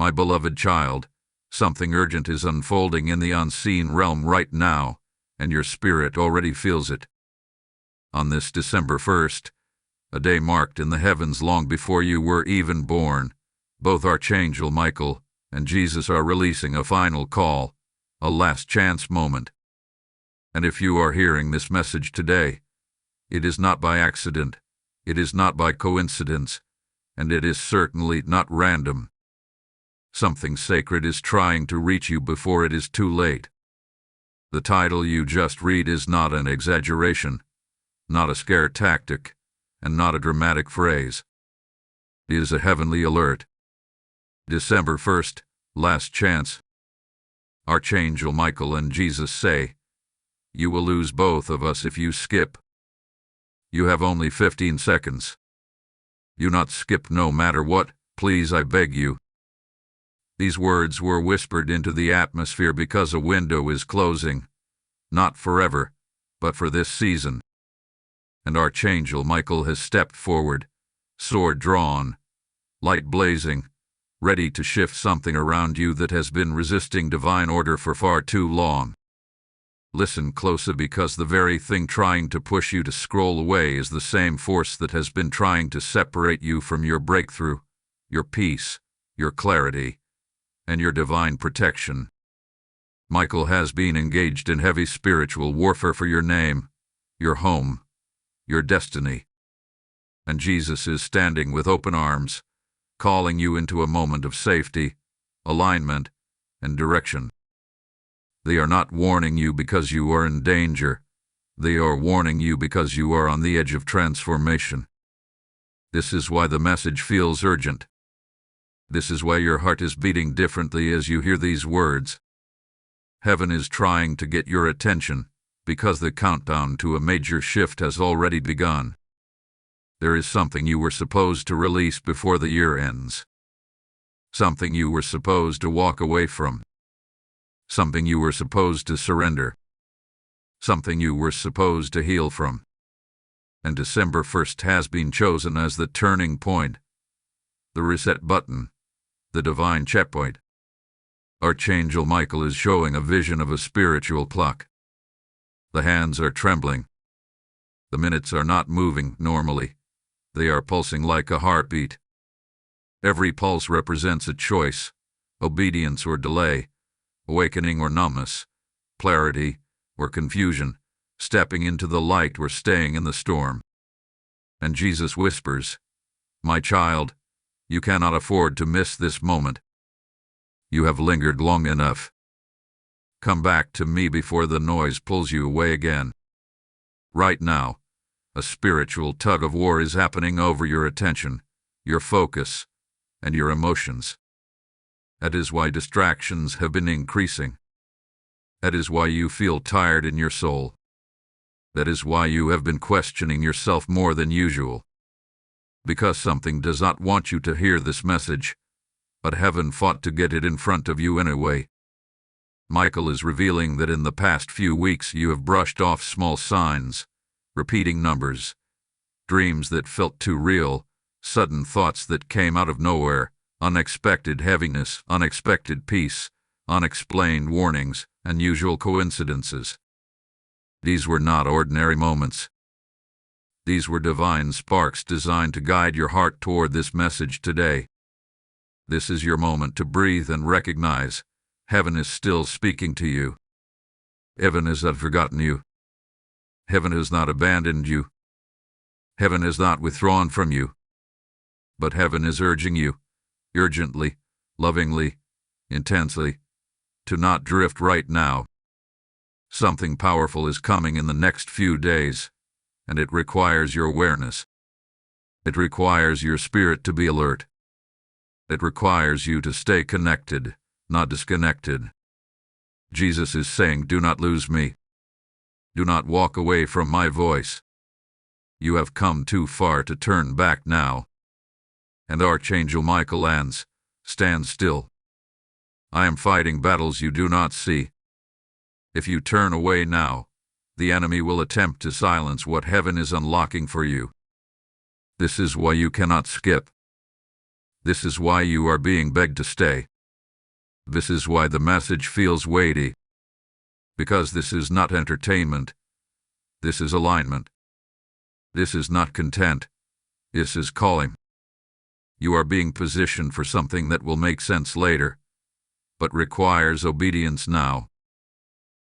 My beloved child, something urgent is unfolding in the unseen realm right now, and your spirit already feels it. On this December 1st, a day marked in the heavens long before you were even born, both Archangel Michael and Jesus are releasing a final call, a last chance moment. And if you are hearing this message today, it is not by accident, it is not by coincidence, and it is certainly not random. Something sacred is trying to reach you before it is too late. The title you just read is not an exaggeration, not a scare tactic, and not a dramatic phrase. It is a heavenly alert. December 1st, last chance. Archangel Michael and Jesus say, "You will lose both of us if you skip. You have only 15 seconds. Do not skip no matter what, please, I beg you." These words were whispered into the atmosphere because a window is closing, not forever, but for this season. And Archangel Michael has stepped forward, sword drawn, light blazing, ready to shift something around you that has been resisting divine order for far too long. Listen closer, because the very thing trying to push you to scroll away is the same force that has been trying to separate you from your breakthrough, your peace, your clarity, and your divine protection. Michael has been engaged in heavy spiritual warfare for your name, your home, your destiny. And Jesus is standing with open arms, calling you into a moment of safety, alignment, and direction. They are not warning you because you are in danger. They are warning you because you are on the edge of transformation. This is why the message feels urgent. This is why your heart is beating differently as you hear these words. Heaven is trying to get your attention, because the countdown to a major shift has already begun. There is something you were supposed to release before the year ends. Something you were supposed to walk away from. Something you were supposed to surrender. Something you were supposed to heal from. And December 1st has been chosen as the turning point, the reset button, the divine checkpoint. Archangel Michael is showing a vision of a spiritual clock. The hands are trembling. The minutes are not moving normally. They are pulsing like a heartbeat. Every pulse represents a choice, obedience or delay, awakening or numbness, clarity or confusion, stepping into the light or staying in the storm. And Jesus whispers, "My child, you cannot afford to miss this moment. You have lingered long enough. Come back to me before the noise pulls you away again." Right now, a spiritual tug of war is happening over your attention, your focus, and your emotions. That is why distractions have been increasing. That is why you feel tired in your soul. That is why you have been questioning yourself more than usual. Because something does not want you to hear this message, but heaven fought to get it in front of you anyway. Michael is revealing that in the past few weeks you have brushed off small signs, repeating numbers, dreams that felt too real, sudden thoughts that came out of nowhere, unexpected heaviness, unexpected peace, unexplained warnings, unusual coincidences. These were not ordinary moments. These were divine sparks designed to guide your heart toward this message today. This is your moment to breathe and recognize heaven is still speaking to you. Heaven has not forgotten you. Heaven has not abandoned you. Heaven has not withdrawn from you. But heaven is urging you, urgently, lovingly, intensely, to not drift right now. Something powerful is coming in the next few days, and it requires your awareness. It requires your spirit to be alert. It requires you to stay connected, not disconnected. Jesus is saying, "Do not lose me. Do not walk away from my voice. You have come too far to turn back now." And Archangel Michael lands, "Stand still. I am fighting battles you do not see. If you turn away now, the enemy will attempt to silence what heaven is unlocking for you. This is why you cannot skip. This is why you are being begged to stay. This is why the message feels weighty. Because this is not entertainment. This is alignment. This is not content. This is calling. You are being positioned for something that will make sense later, but requires obedience now.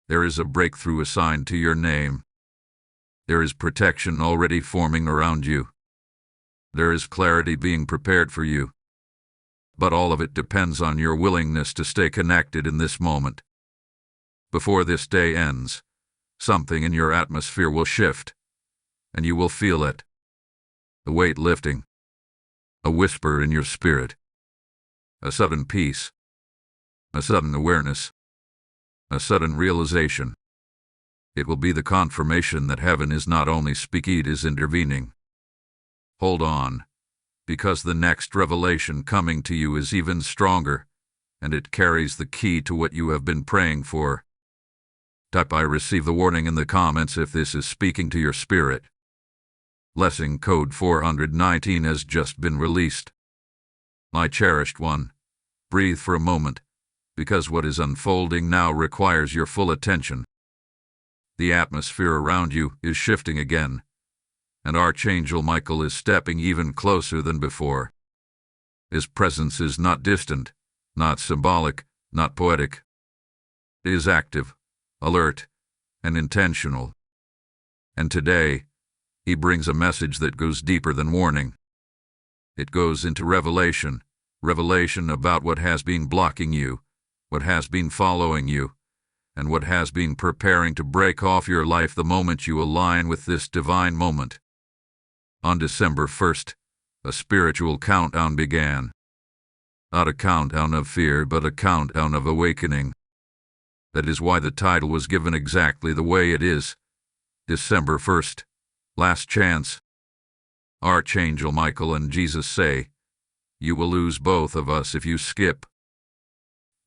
There is a breakthrough assigned to your name. There is protection already forming around you. There is clarity being prepared for you. But all of it depends on your willingness to stay connected in this moment. Before this day ends, something in your atmosphere will shift, and you will feel it. A weight lifting. A whisper in your spirit. A sudden peace. A sudden awareness. A sudden realization. It will be the confirmation that heaven is not only speaking, it is intervening. Hold on, because the next revelation coming to you is even stronger, and it carries the key to what you have been praying for. Type "I receive" the warning in the comments if this is speaking to your spirit. Blessing code 419 has just been released. My cherished one, breathe for a moment, because what is unfolding now requires your full attention. The atmosphere around you is shifting again, and Archangel Michael is stepping even closer than before. His presence is not distant, not symbolic, not poetic. It is active, alert, and intentional. And today, he brings a message that goes deeper than warning. It goes into revelation about what has been blocking you, what has been following you, and what has been preparing to break off your life the moment you align with this divine moment. On December 1st, a spiritual countdown began. Not a countdown of fear, but a countdown of awakening. That is why the title was given exactly the way it is. December 1st, last chance. Archangel Michael and Jesus say, "You will lose both of us if you skip."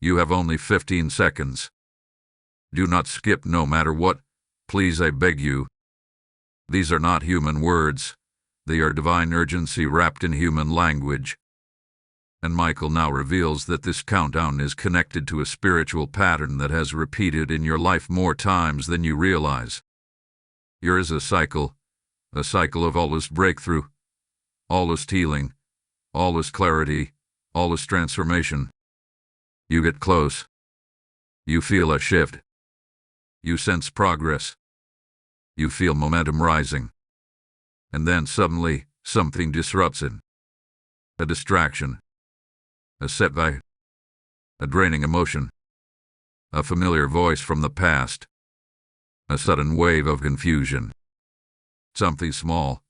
You have only 15 seconds. Do not skip no matter what, please, I beg you. These are not human words. They are divine urgency wrapped in human language. And Michael now reveals that this countdown is connected to a spiritual pattern that has repeated in your life more times than you realize. Here is a cycle of always breakthrough, always healing, always clarity, always transformation. You get close. You feel a shift. You sense progress. You feel momentum rising. And then suddenly, something disrupts it. A distraction. A setback. A draining emotion. A familiar voice from the past. A sudden wave of confusion. Something small.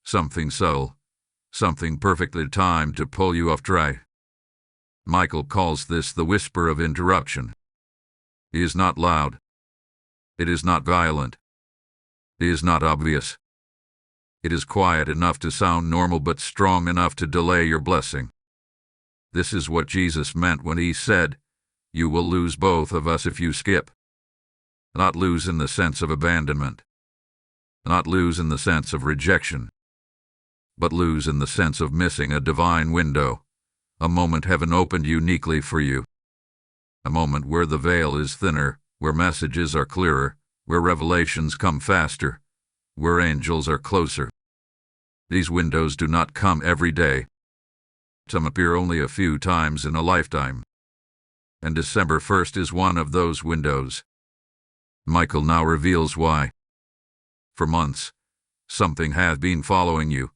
Something subtle. Something perfectly timed to pull you off track. Michael calls this the whisper of interruption. It is not loud. It is not violent. It is not obvious. It is quiet enough to sound normal but strong enough to delay your blessing. This is what Jesus meant when he said, "You will lose both of us if you skip." Not lose in the sense of abandonment. Not lose in the sense of rejection. But lose in the sense of missing a divine window, a moment heaven opened uniquely for you. A moment where the veil is thinner, where messages are clearer, where revelations come faster, where angels are closer. These windows do not come every day. Some appear only a few times in a lifetime. And December 1st is one of those windows. Michael now reveals why. For months, something has been following you,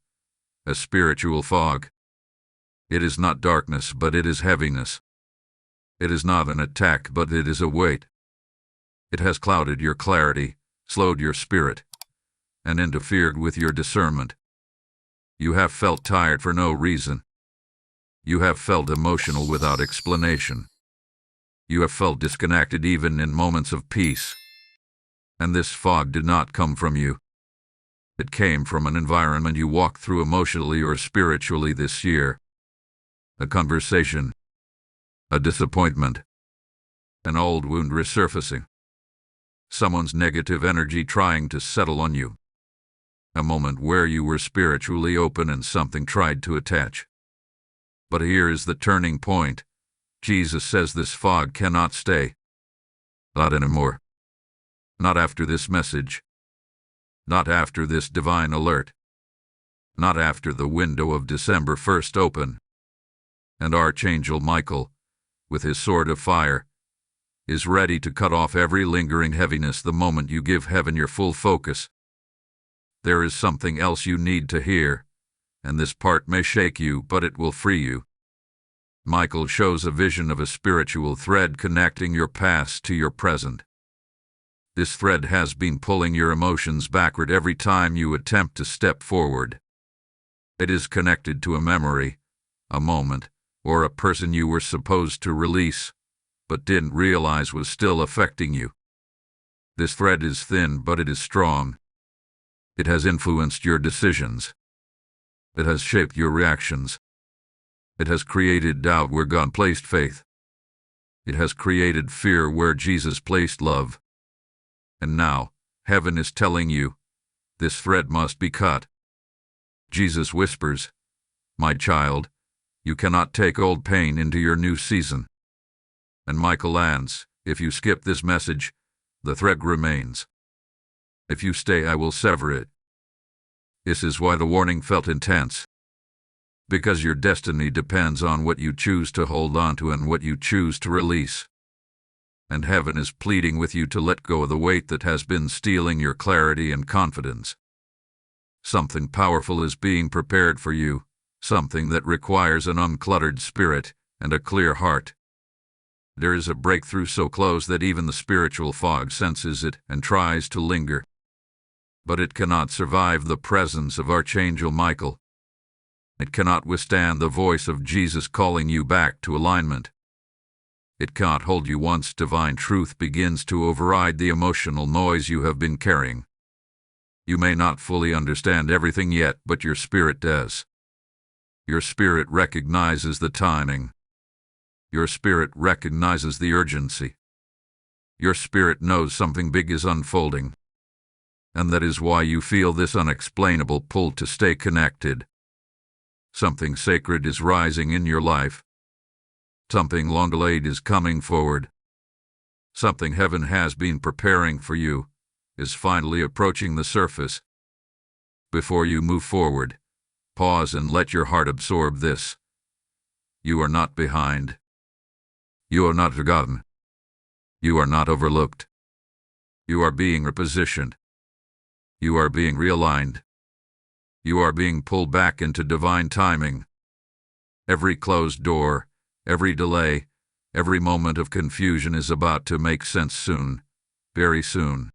a spiritual fog. It is not darkness, but it is heaviness. It is not an attack, but it is a weight. It has clouded your clarity, slowed your spirit, and interfered with your discernment. You have felt tired for no reason. You have felt emotional without explanation. You have felt disconnected even in moments of peace. And this fog did not come from you. It came from an environment you walked through emotionally or spiritually this year. A conversation. A disappointment. An old wound resurfacing. Someone's negative energy trying to settle on you. A moment where you were spiritually open and something tried to attach. But here is the turning point. Jesus says this fog cannot stay. Not anymore. Not after this message. Not after this divine alert. Not after the window of December 1st open. And Archangel Michael, with his sword of fire, is ready to cut off every lingering heaviness the moment you give heaven your full focus. There is something else you need to hear, and this part may shake you, but it will free you. Michael shows a vision of a spiritual thread connecting your past to your present. This thread has been pulling your emotions backward every time you attempt to step forward. It is connected to a memory, a moment, or a person you were supposed to release, but didn't realize was still affecting you. This thread is thin, but it is strong. It has influenced your decisions. It has shaped your reactions. It has created doubt where God placed faith. It has created fear where Jesus placed love. And now, heaven is telling you, this thread must be cut. Jesus whispers, "My child, you cannot take old pain into your new season." And Michael adds, "If you skip this message, the thread remains. If you stay, I will sever it." This is why the warning felt intense. Because your destiny depends on what you choose to hold on to and what you choose to release. And heaven is pleading with you to let go of the weight that has been stealing your clarity and confidence. Something powerful is being prepared for you, something that requires an uncluttered spirit and a clear heart. There is a breakthrough so close that even the spiritual fog senses it and tries to linger. But it cannot survive the presence of Archangel Michael. It cannot withstand the voice of Jesus calling you back to alignment. It can't hold you once divine truth begins to override the emotional noise you have been carrying. You may not fully understand everything yet, but your spirit does. Your spirit recognizes the timing. Your spirit recognizes the urgency. Your spirit knows something big is unfolding. And that is why you feel this unexplainable pull to stay connected. Something sacred is rising in your life. Something long delayed is coming forward. Something heaven has been preparing for you is finally approaching the surface. Before you move forward, pause and let your heart absorb this. You are not behind. You are not forgotten. You are not overlooked. You are being repositioned. You are being realigned. You are being pulled back into divine timing. Every closed door, every delay, every moment of confusion is about to make sense soon, very soon.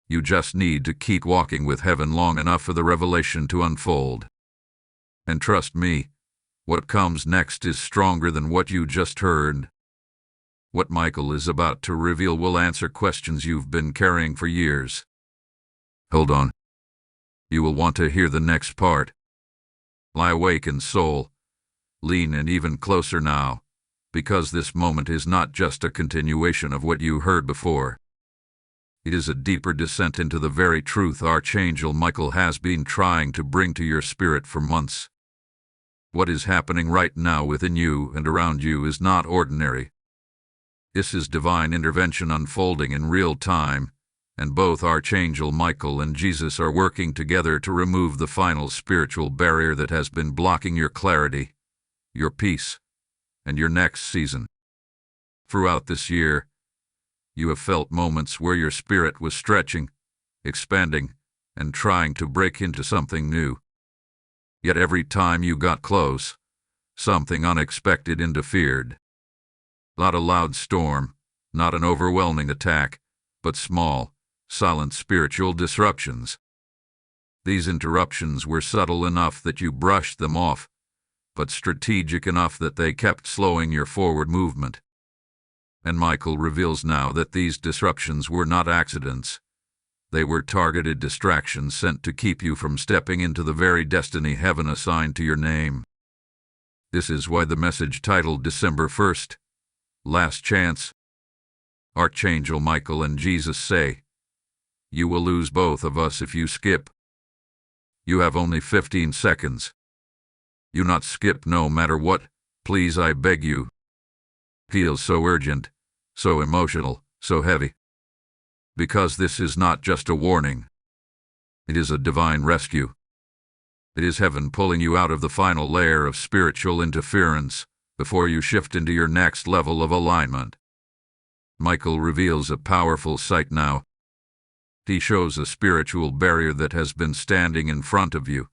You just need to keep walking with heaven long enough for the revelation to unfold. And trust me, what comes next is stronger than what you just heard. What Michael is about to reveal will answer questions you've been carrying for years. Hold on. You will want to hear the next part. Lie awake in soul. Lean in even closer now, because this moment is not just a continuation of what you heard before. It is a deeper descent into the very truth Archangel Michael has been trying to bring to your spirit for months. What is happening right now within you and around you is not ordinary. This is divine intervention unfolding in real time, and both Archangel Michael and Jesus are working together to remove the final spiritual barrier that has been blocking your clarity, your peace, and your next season. Throughout this year, you have felt moments where your spirit was stretching, expanding, and trying to break into something new. Yet every time you got close, something unexpected interfered. Not a loud storm, not an overwhelming attack, but small, silent spiritual disruptions. These interruptions were subtle enough that you brushed them off, but strategic enough that they kept slowing your forward movement. And Michael reveals now that these disruptions were not accidents. They were targeted distractions sent to keep you from stepping into the very destiny heaven assigned to your name. This is why the message titled December 1st, Last Chance. Archangel Michael and Jesus say, "You will lose both of us if you skip. You have only 15 seconds. You not skip no matter what, please I beg you. feels so urgent, so emotional, so heavy. Because this is not just a warning. It is a divine rescue. It is heaven pulling you out of the final layer of spiritual interference before you shift into your next level of alignment. Michael reveals a powerful sight now. He shows a spiritual barrier that has been standing in front of you.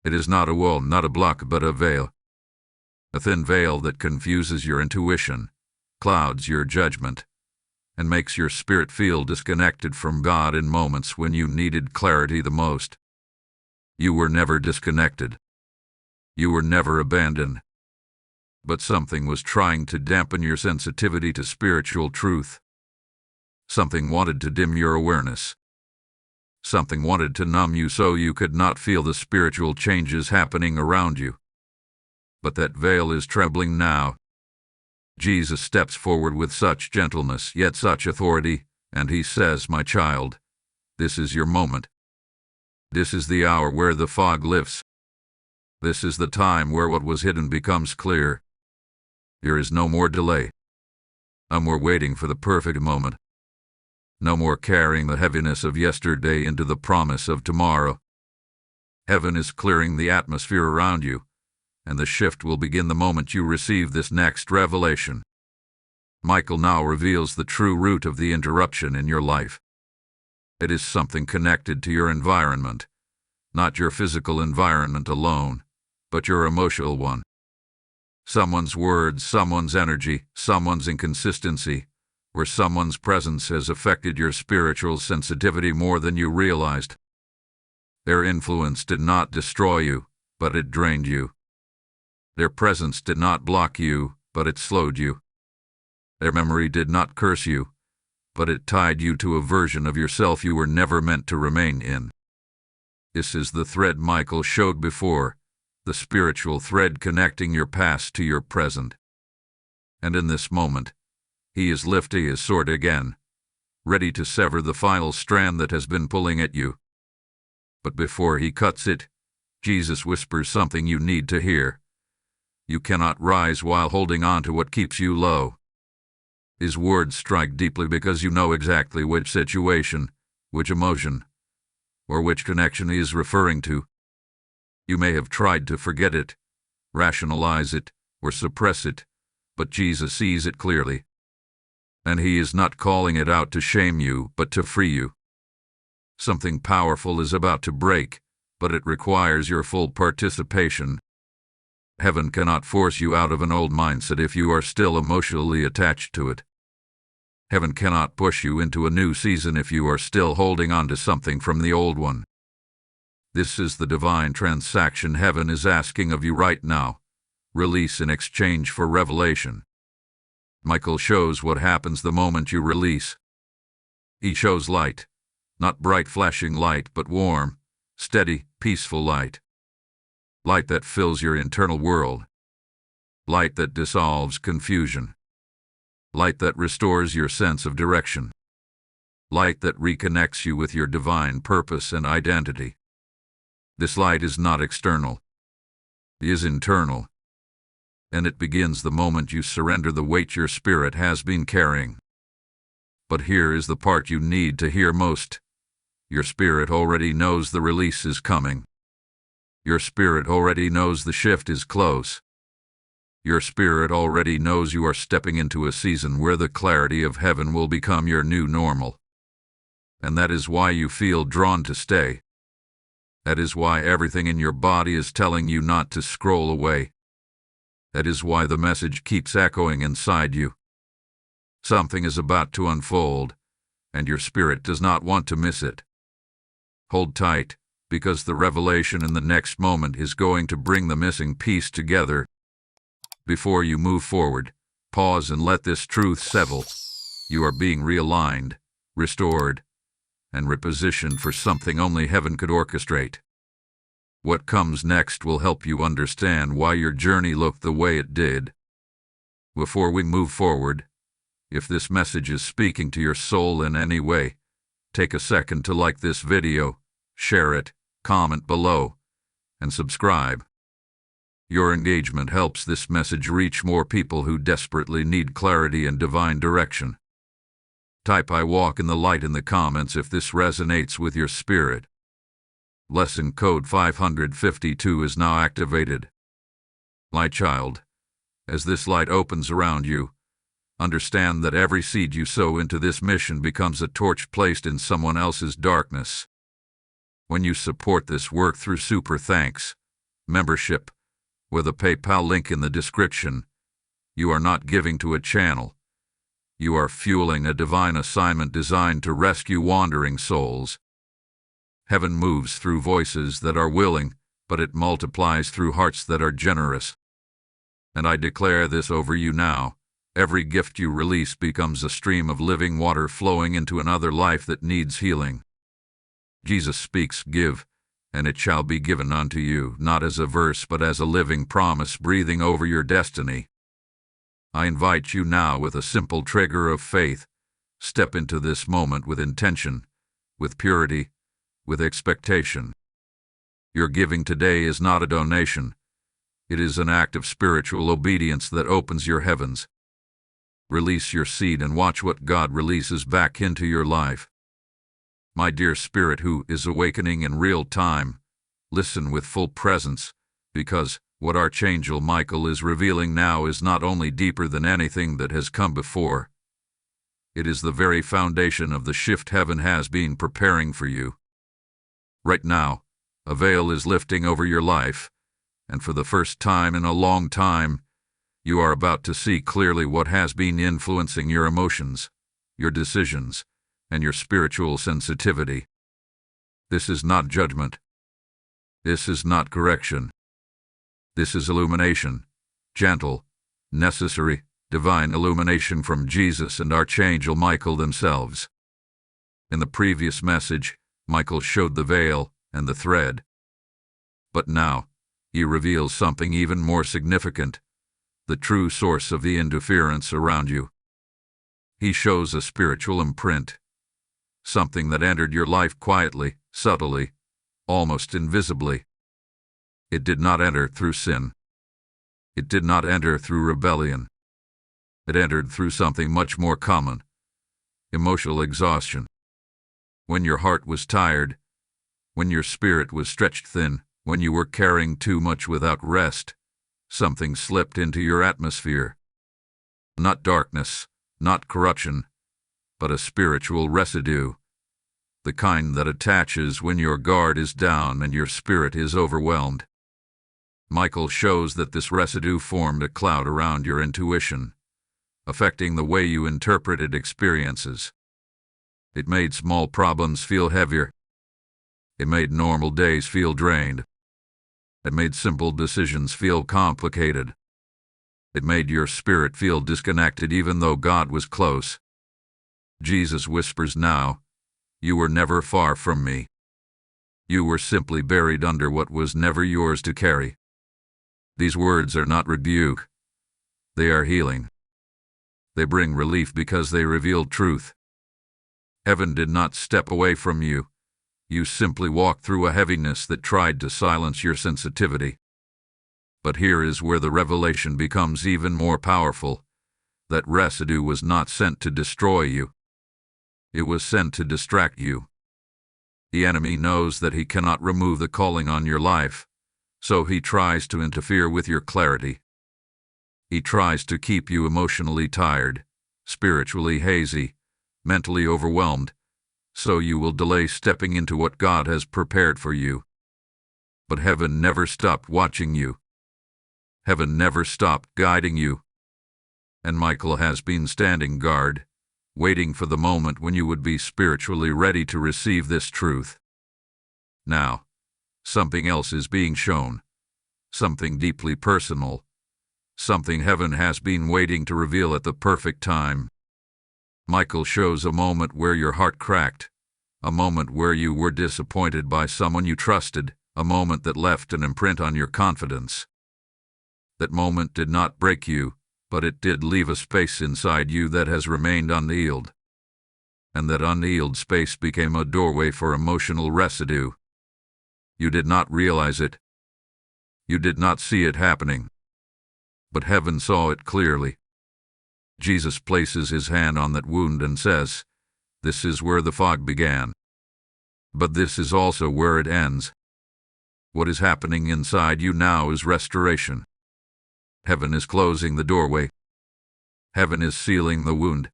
It is not a wall, not a block, but a veil. A thin veil that confuses your intuition, clouds your judgment, and makes your spirit feel disconnected from God in moments when you needed clarity the most. You were never disconnected. You were never abandoned. But something was trying to dampen your sensitivity to spiritual truth. Something wanted to dim your awareness. Something wanted to numb you so you could not feel the spiritual changes happening around you. But that veil is trembling now. Jesus steps forward with such gentleness, yet such authority, and he says, "My child, this is your moment. This is the hour where the fog lifts. This is the time where what was hidden becomes clear. There is no more delay. No more waiting for the perfect moment. No more carrying the heaviness of yesterday into the promise of tomorrow. Heaven is clearing the atmosphere around you, and the shift will begin the moment you receive this next revelation." Michael now reveals the true root of the interruption in your life. It is something connected to your environment, not your physical environment alone, but your emotional one. Someone's words, someone's energy, someone's inconsistency, or someone's presence has affected your spiritual sensitivity more than you realized. Their influence did not destroy you, but it drained you. Their presence did not block you, but it slowed you. Their memory did not curse you, but it tied you to a version of yourself you were never meant to remain in. This is the thread Michael showed before, the spiritual thread connecting your past to your present. And in this moment, he is lifting his sword again, ready to sever the final strand that has been pulling at you. But before he cuts it, Jesus whispers something you need to hear. You cannot rise while holding on to what keeps you low. His words strike deeply because you know exactly which situation, which emotion, or which connection he is referring to. You may have tried to forget it, rationalize it, or suppress it, but Jesus sees it clearly. And he is not calling it out to shame you, but to free you. Something powerful is about to break, but it requires your full participation. Heaven cannot force you out of an old mindset if you are still emotionally attached to it. Heaven cannot push you into a new season if you are still holding on to something from the old one. This is the divine transaction heaven is asking of you right now. Release in exchange for revelation. Michael shows what happens the moment you release. He shows light, not bright flashing light, but warm, steady, peaceful light. Light that fills your internal world. Light that dissolves confusion. Light that restores your sense of direction. Light that reconnects you with your divine purpose and identity. This light is not external. It is internal. And it begins the moment you surrender the weight your spirit has been carrying. But here is the part you need to hear most. Your spirit already knows the release is coming. Your spirit already knows the shift is close. Your spirit already knows you are stepping into a season where the clarity of heaven will become your new normal. And that is why you feel drawn to stay. That is why everything in your body is telling you not to scroll away. That is why the message keeps echoing inside you. Something is about to unfold, and your spirit does not want to miss it. Hold tight, because the revelation in the next moment is going to bring the missing piece together. Before you move forward, pause and let this truth settle. You are being realigned, restored, and repositioned for something only heaven could orchestrate. What comes next will help you understand why your journey looked the way it did. Before we move forward, if this message is speaking to your soul in any way, take a second to like this video, share it, comment below, and subscribe. Your engagement helps this message reach more people who desperately need clarity and divine direction. Type "I walk in the light" in the comments if this resonates with your spirit. Lesson code 552 is now activated. My child, as this light opens around you, understand that every seed you sow into this mission becomes a torch placed in someone else's darkness. When you support this work through Super Thanks membership, with a PayPal link in the description, you are not giving to a channel. You are fueling a divine assignment designed to rescue wandering souls. Heaven moves through voices that are willing, but it multiplies through hearts that are generous. And I declare this over you now. Every gift you release becomes a stream of living water flowing into another life that needs healing. Jesus speaks, "Give, and it shall be given unto you," not as a verse but as a living promise breathing over your destiny. I invite you now with a simple trigger of faith. Step into this moment with intention, with purity, with expectation. Your giving today is not a donation. It is an act of spiritual obedience that opens your heavens. Release your seed and watch what God releases back into your life. My dear spirit who is awakening in real time, listen with full presence, because what Archangel Michael is revealing now is not only deeper than anything that has come before. It is the very foundation of the shift heaven has been preparing for you. Right now, a veil is lifting over your life, and for the first time in a long time, you are about to see clearly what has been influencing your emotions, your decisions, and your spiritual sensitivity. This is not judgment. This is not correction. This is illumination, gentle, necessary, divine illumination from Jesus and Archangel Michael themselves. In the previous message, Michael showed the veil and the thread. But now, he reveals something even more significant, the true source of the interference around you. He shows a spiritual imprint, something that entered your life quietly, subtly, almost invisibly. It did not enter through sin. It did not enter through rebellion. It entered through something much more common: emotional exhaustion. When your heart was tired, when your spirit was stretched thin, when you were carrying too much without rest, something slipped into your atmosphere. Not darkness, not corruption, but a spiritual residue, the kind that attaches when your guard is down and your spirit is overwhelmed. Michael shows that this residue formed a cloud around your intuition, affecting the way you interpreted experiences. It made small problems feel heavier. It made normal days feel drained. It made simple decisions feel complicated. It made your spirit feel disconnected even though God was close. Jesus whispers now, "You were never far from me. You were simply buried under what was never yours to carry." These words are not rebuke. They are healing. They bring relief because they reveal truth. Heaven did not step away from you. You simply walked through a heaviness that tried to silence your sensitivity. But here is where the revelation becomes even more powerful. That residue was not sent to destroy you. It was sent to distract you. The enemy knows that he cannot remove the calling on your life, so he tries to interfere with your clarity. He tries to keep you emotionally tired, spiritually hazy, mentally overwhelmed, so you will delay stepping into what God has prepared for you. But heaven never stopped watching you. Heaven never stopped guiding you. And Michael has been standing guard, waiting for the moment when you would be spiritually ready to receive this truth. Now, something else is being shown, something deeply personal, something heaven has been waiting to reveal at the perfect time. Michael shows a moment where your heart cracked, a moment where you were disappointed by someone you trusted, a moment that left an imprint on your confidence. That moment did not break you, but it did leave a space inside you that has remained unhealed. And that unhealed space became a doorway for emotional residue. You did not realize it. You did not see it happening, but heaven saw it clearly. Jesus places his hand on that wound and says, "This is where the fog began. But this is also where it ends." What is happening inside you now is restoration. Heaven is closing the doorway. Heaven is sealing the wound.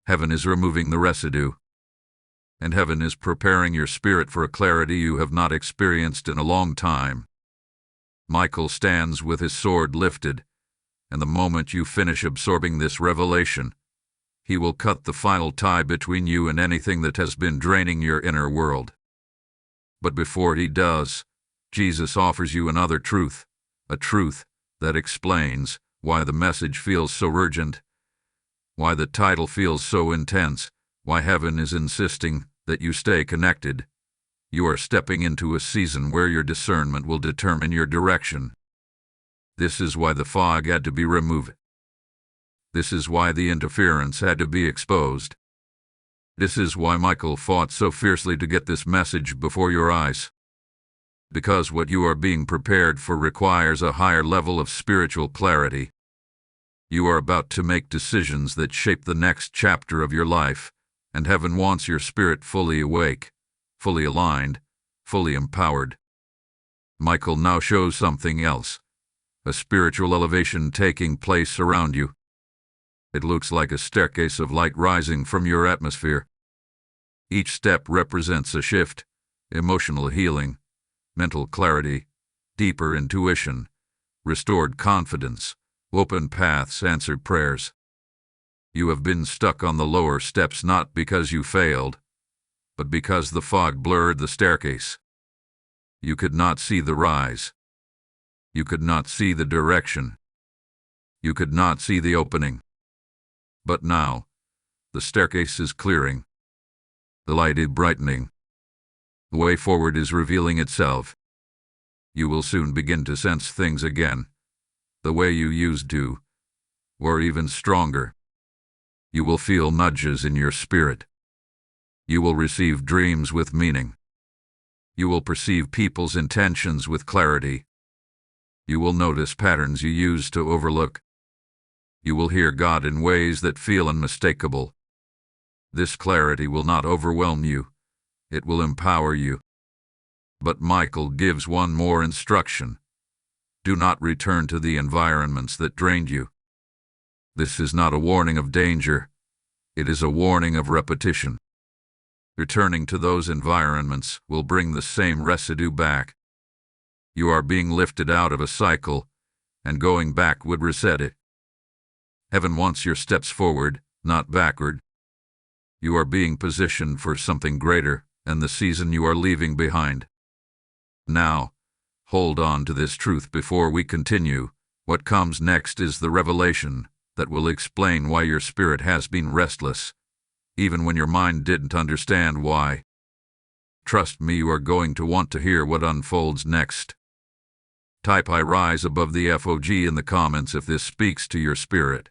Heaven is removing the residue. And heaven is preparing your spirit for a clarity you have not experienced in a long time. Michael stands with his sword lifted, and the moment you finish absorbing this revelation, he will cut the final tie between you and anything that has been draining your inner world. But before he does, Jesus offers you another truth, a truth that explains why the message feels so urgent, why the title feels so intense, why heaven is insisting that you stay connected. You are stepping into a season where your discernment will determine your direction. This is why the fog had to be removed. This is why the interference had to be exposed. This is why Michael fought so fiercely to get this message before your eyes. Because what you are being prepared for requires a higher level of spiritual clarity. You are about to make decisions that shape the next chapter of your life, and heaven wants your spirit fully awake, fully aligned, fully empowered. Michael now shows something else, a spiritual elevation taking place around you. It looks like a staircase of light rising from your atmosphere. Each step represents a shift, emotional healing, mental clarity, deeper intuition, restored confidence, open paths, answered prayers. You have been stuck on the lower steps not because you failed, but because the fog blurred the staircase. You could not see the rise. You could not see the direction. You could not see the opening. But now, the staircase is clearing. The light is brightening. The way forward is revealing itself. You will soon begin to sense things again, the way you used to, or even stronger. You will feel nudges in your spirit. You will receive dreams with meaning. You will perceive people's intentions with clarity. You will notice patterns you used to overlook. You will hear God in ways that feel unmistakable. This clarity will not overwhelm you. It will empower you. But Michael gives one more instruction. Do not return to the environments that drained you. This is not a warning of danger. It is a warning of repetition. Returning to those environments will bring the same residue back. You are being lifted out of a cycle, and going back would reset it. Heaven wants your steps forward, not backward. You are being positioned for something greater than the season you are leaving behind. Now, hold on to this truth before we continue. What comes next is the revelation that will explain why your spirit has been restless, even when your mind didn't understand why. Trust me, you are going to want to hear what unfolds next. Type "I rise" above the FOG in the comments if this speaks to your spirit.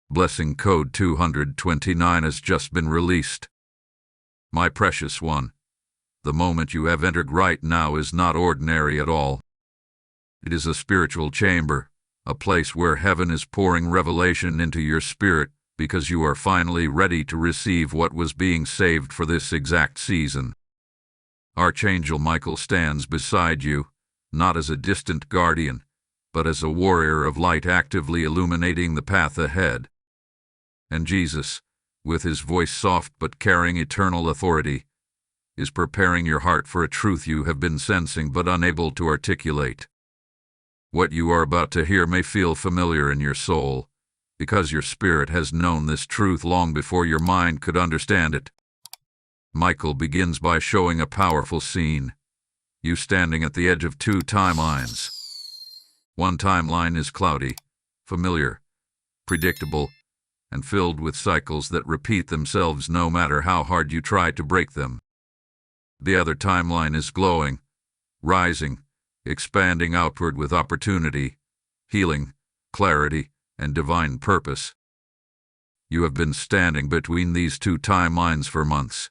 Blessing code 229 has just been released. My precious one, the moment you have entered right now is not ordinary at all. It is a spiritual chamber, a place where heaven is pouring revelation into your spirit because you are finally ready to receive what was being saved for this exact season. Archangel Michael stands beside you, not as a distant guardian, but as a warrior of light actively illuminating the path ahead. And Jesus, with his voice soft but carrying eternal authority, is preparing your heart for a truth you have been sensing but unable to articulate. What you are about to hear may feel familiar in your soul, because your spirit has known this truth long before your mind could understand it. Michael begins by showing a powerful scene, you standing at the edge of two timelines. One timeline is cloudy, familiar, predictable, and filled with cycles that repeat themselves no matter how hard you try to break them. The other timeline is glowing, rising, expanding outward with opportunity, healing, clarity, and divine purpose. You have been standing between these two timelines for months.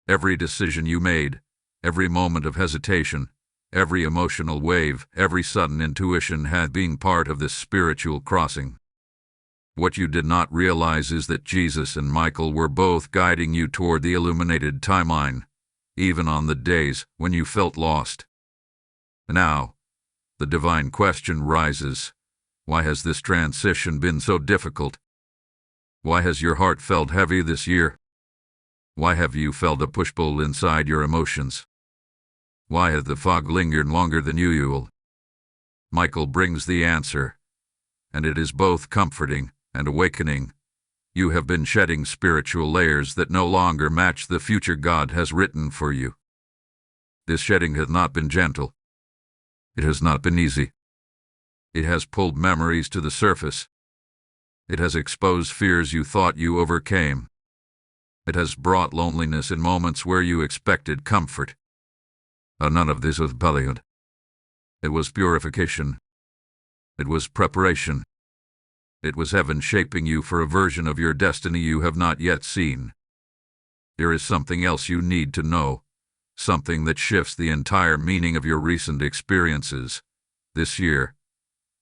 Every decision you made, every moment of hesitation, Every emotional wave, every sudden intuition had been part of this spiritual crossing. What you did not realize is that Jesus and Michael were both guiding you toward the illuminated timeline, even on the days when you felt lost. Now, the divine question rises: why has this transition been so difficult? Why has your heart felt heavy this year? Why have you felt a push-pull inside your emotions? Why has the fog lingered longer than usual? Michael brings the answer, and it is both comforting and awakening. You have been shedding spiritual layers that no longer match the future God has written for you. This shedding has not been gentle. It has not been easy. It has pulled memories to the surface. It has exposed fears you thought you overcame. It has brought loneliness in moments where you expected comfort. None of this was Bollywood. It was purification. It was preparation. It was heaven shaping you for a version of your destiny you have not yet seen. There is something else you need to know, something that shifts the entire meaning of your recent experiences. This year,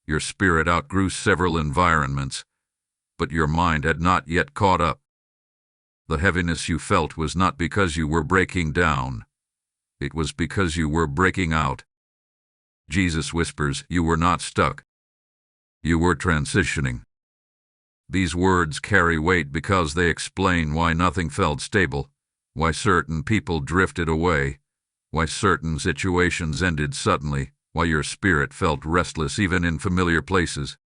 your spirit outgrew several environments, but your mind had not yet caught up. The heaviness you felt was not because you were breaking down. It was because you were breaking out. Jesus whispers, you were not stuck. You were transitioning. These words carry weight because they explain why nothing felt stable, why certain people drifted away, why certain situations ended suddenly, why your spirit felt restless even in familiar places.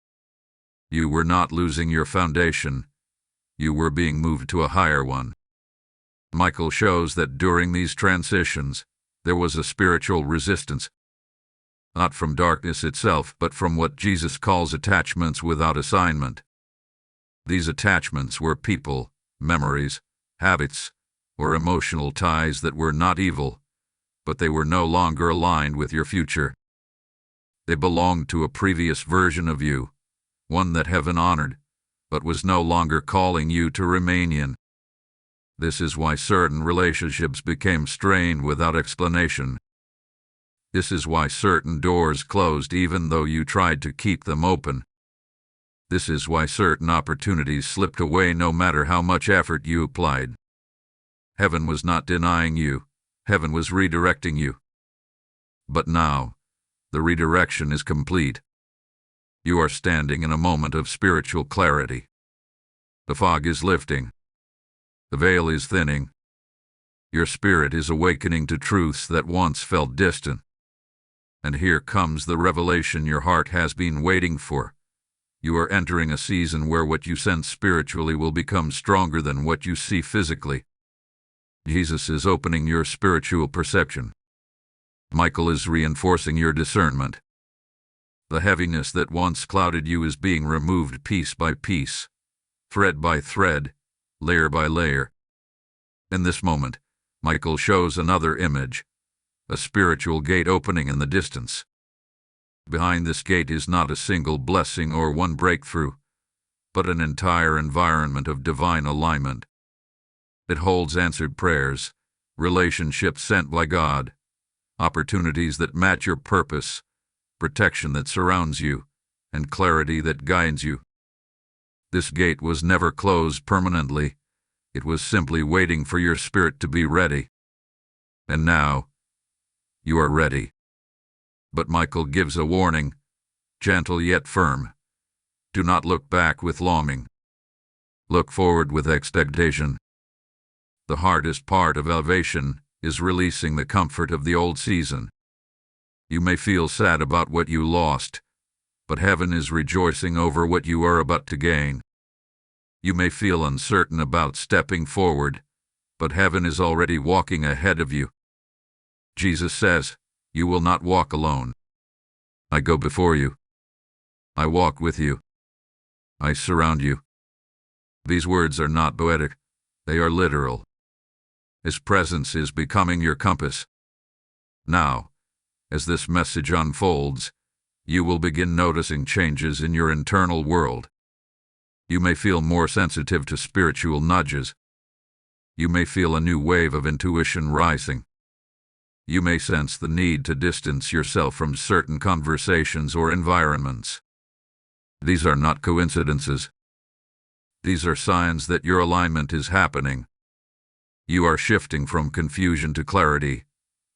You were not losing your foundation. You were being moved to a higher one. Michael shows that during these transitions, there was a spiritual resistance, not from darkness itself, but from what Jesus calls attachments without assignment. These attachments were people, memories, habits, or emotional ties that were not evil, but they were no longer aligned with your future. They belonged to a previous version of you, one that heaven honored, but was no longer calling you to remain in. This is why certain relationships became strained without explanation. This is why certain doors closed even though you tried to keep them open. This is why certain opportunities slipped away no matter how much effort you applied. Heaven was not denying you. Heaven was redirecting you. But now, the redirection is complete. You are standing in a moment of spiritual clarity. The fog is lifting. The veil is thinning. Your spirit is awakening to truths that once felt distant. And here comes the revelation your heart has been waiting for. You are entering a season where what you sense spiritually will become stronger than what you see physically. Jesus is opening your spiritual perception. Michael is reinforcing your discernment. The heaviness that once clouded you is being removed piece by piece, thread by thread, layer by layer. In this moment, Michael shows another image, a spiritual gate opening in the distance. Behind this gate is not a single blessing or one breakthrough, but an entire environment of divine alignment. It holds answered prayers, relationships sent by God, opportunities that match your purpose, protection that surrounds you, and clarity that guides you. This gate was never closed permanently. It was simply waiting for your spirit to be ready. And now, you are ready. But Michael gives a warning, gentle yet firm. Do not look back with longing. Look forward with expectation. The hardest part of elevation is releasing the comfort of the old season. You may feel sad about what you lost, but heaven is rejoicing over what you are about to gain. You may feel uncertain about stepping forward, but heaven is already walking ahead of you. Jesus says, you will not walk alone. I go before you. I walk with you. I surround you. These words are not poetic. They are literal. His presence is becoming your compass. Now, as this message unfolds, you will begin noticing changes in your internal world. You may feel more sensitive to spiritual nudges. You may feel a new wave of intuition rising. You may sense the need to distance yourself from certain conversations or environments. These are not coincidences. These are signs that your alignment is happening. You are shifting from confusion to clarity,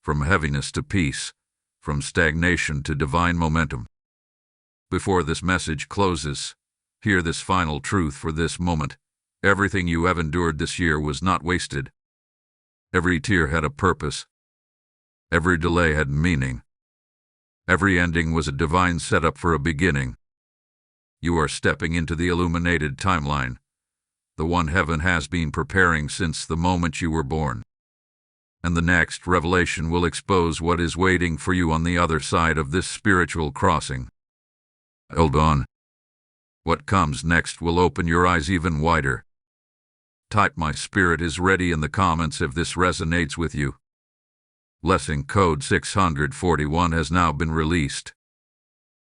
from heaviness to peace, from stagnation to divine momentum. Before this message closes, hear this final truth for this moment. Everything you have endured this year was not wasted. Every tear had a purpose. Every delay had meaning. Every ending was a divine setup for a beginning. You are stepping into the illuminated timeline, the one heaven has been preparing since the moment you were born. And the next revelation will expose what is waiting for you on the other side of this spiritual crossing. Hold on. What comes next will open your eyes even wider. Type "My Spirit is Ready" in the comments if this resonates with you. Blessing code 641 has now been released.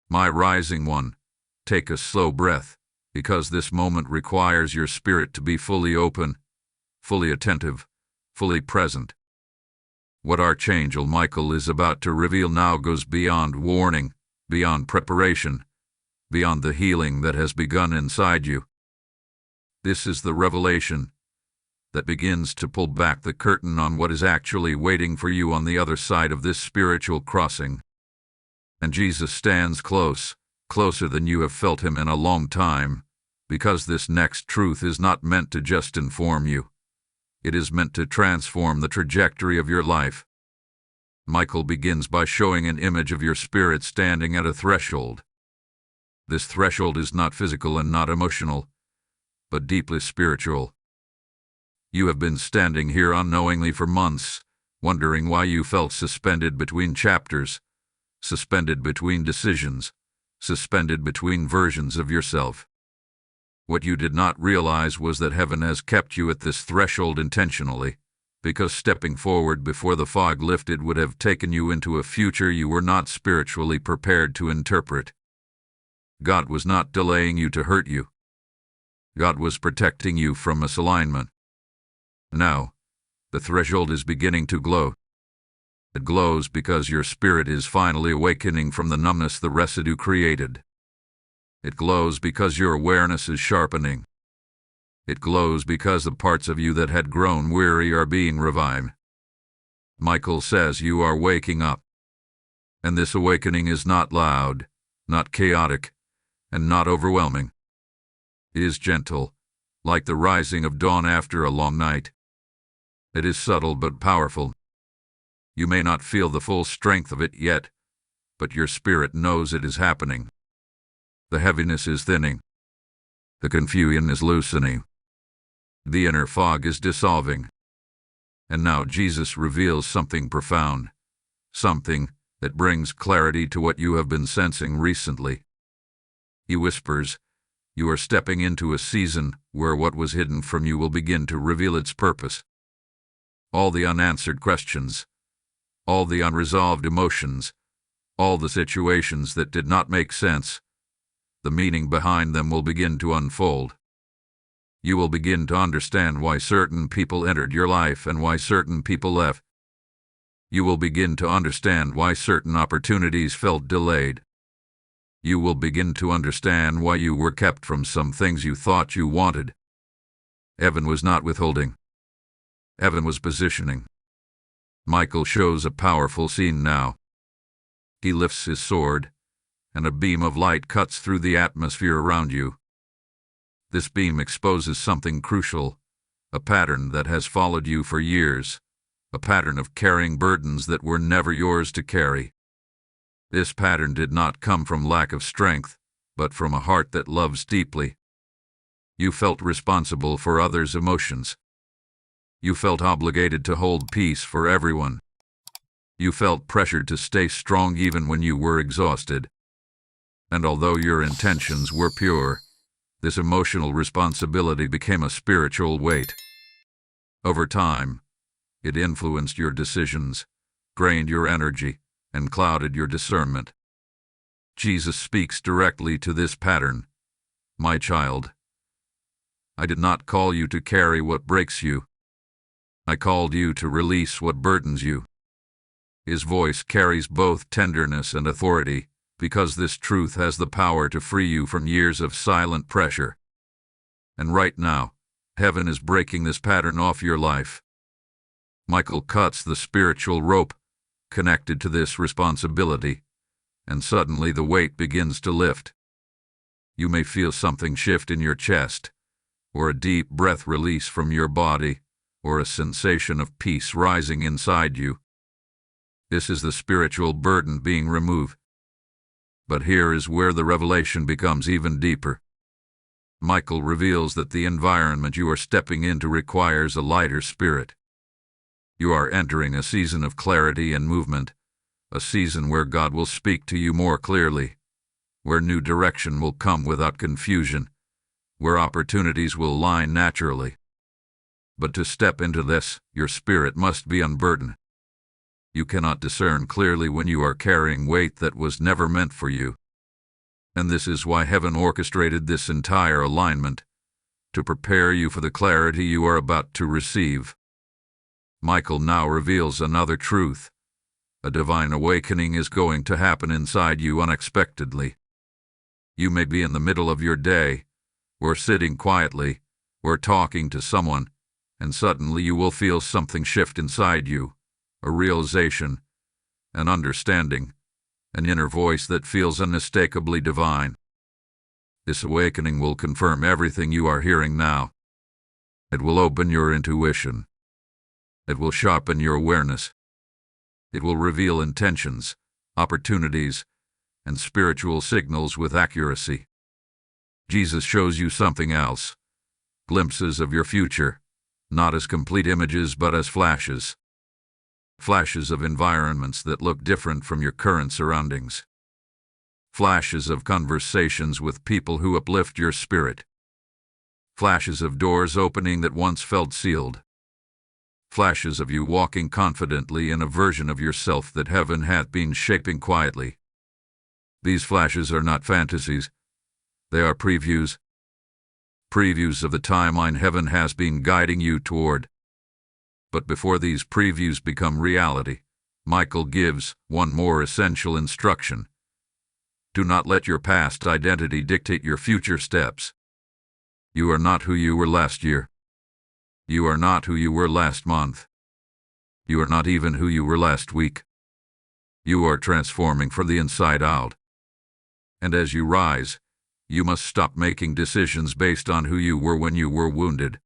My rising one, take a slow breath, because this moment requires your spirit to be fully open, fully attentive, fully present. What Archangel Michael is about to reveal now goes beyond warning, beyond preparation, beyond the healing that has begun inside you. This is the revelation that begins to pull back the curtain on what is actually waiting for you on the other side of this spiritual crossing. And Jesus stands close, closer than you have felt him in a long time, because this next truth is not meant to just inform you. It is meant to transform the trajectory of your life. Michael begins by showing an image of your spirit standing at a threshold. This threshold is not physical and not emotional, but deeply spiritual. You have been standing here unknowingly for months, wondering why you felt suspended between chapters, suspended between decisions, suspended between versions of yourself. What you did not realize was that heaven has kept you at this threshold intentionally, because stepping forward before the fog lifted would have taken you into a future you were not spiritually prepared to interpret. God was not delaying you to hurt you. God was protecting you from misalignment. Now, the threshold is beginning to glow. It glows because your spirit is finally awakening from the numbness the residue created. It glows because your awareness is sharpening. It glows because the parts of you that had grown weary are being revived. Michael says you are waking up. And this awakening is not loud, not chaotic, and not overwhelming. It is gentle, like the rising of dawn after a long night. It is subtle but powerful. You may not feel the full strength of it yet, but your spirit knows it is happening. The heaviness is thinning. The confusion is loosening. The inner fog is dissolving. And now Jesus reveals something profound, something that brings clarity to what you have been sensing recently. He whispers, you are stepping into a season where what was hidden from you will begin to reveal its purpose. All the unanswered questions, all the unresolved emotions, all the situations that did not make sense, the meaning behind them will begin to unfold. You will begin to understand why certain people entered your life and why certain people left. You will begin to understand why certain opportunities felt delayed. You will begin to understand why you were kept from some things you thought you wanted. Heaven was not withholding. Heaven was positioning. Michael shows a powerful scene now. He lifts his sword, and a beam of light cuts through the atmosphere around you. This beam exposes something crucial, a pattern that has followed you for years, a pattern of carrying burdens that were never yours to carry. This pattern did not come from lack of strength, but from a heart that loves deeply. You felt responsible for others' emotions. You felt obligated to hold peace for everyone. You felt pressured to stay strong even when you were exhausted. And although your intentions were pure, this emotional responsibility became a spiritual weight. Over time, it influenced your decisions, drained your energy, and clouded your discernment. Jesus speaks directly to this pattern. My child, I did not call you to carry what breaks you. I called you to release what burdens you. His voice carries both tenderness and authority, because this truth has the power to free you from years of silent pressure. And right now, heaven is breaking this pattern off your life. Michael cuts the spiritual rope connected to this responsibility, and suddenly the weight begins to lift. You may feel something shift in your chest, or a deep breath release from your body, or a sensation of peace rising inside you. This is the spiritual burden being removed. But here is where the revelation becomes even deeper. Michael reveals that the environment you are stepping into requires a lighter spirit. You are entering a season of clarity and movement, a season where God will speak to you more clearly, where new direction will come without confusion, where opportunities will line naturally. But to step into this, your spirit must be unburdened. You cannot discern clearly when you are carrying weight that was never meant for you. And this is why heaven orchestrated this entire alignment, to prepare you for the clarity you are about to receive. Michael now reveals another truth. A divine awakening is going to happen inside you unexpectedly. You may be in the middle of your day, or sitting quietly, or talking to someone, and suddenly you will feel something shift inside you, a realization, an understanding, an inner voice that feels unmistakably divine. This awakening will confirm everything you are hearing now. It will open your intuition. It will sharpen your awareness. It will reveal intentions, opportunities, and spiritual signals with accuracy. Jesus shows you something else, glimpses of your future, not as complete images but as flashes. Flashes of environments that look different from your current surroundings. Flashes of conversations with people who uplift your spirit. Flashes of doors opening that once felt sealed. Flashes of you walking confidently in a version of yourself that heaven hath been shaping quietly. These flashes are not fantasies. They are previews. Previews of the timeline heaven has been guiding you toward. But before these previews become reality, Michael gives one more essential instruction. Do not let your past identity dictate your future steps. You are not who you were last year. You are not who you were last month. You are not even who you were last week. You are transforming from the inside out. And as you rise, you must stop making decisions based on who you were when you were wounded.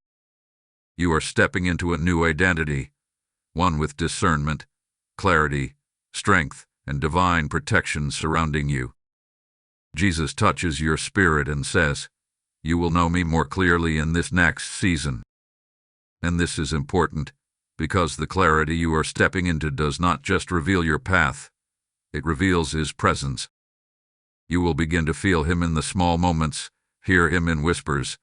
You are stepping into a new identity, one with discernment, clarity, strength, and divine protection surrounding you. Jesus touches your spirit and says, "You will know me more clearly in this next season." And this is important, because the clarity you are stepping into does not just reveal your path, it reveals His presence. You will begin to feel Him in the small moments, hear Him in whispers,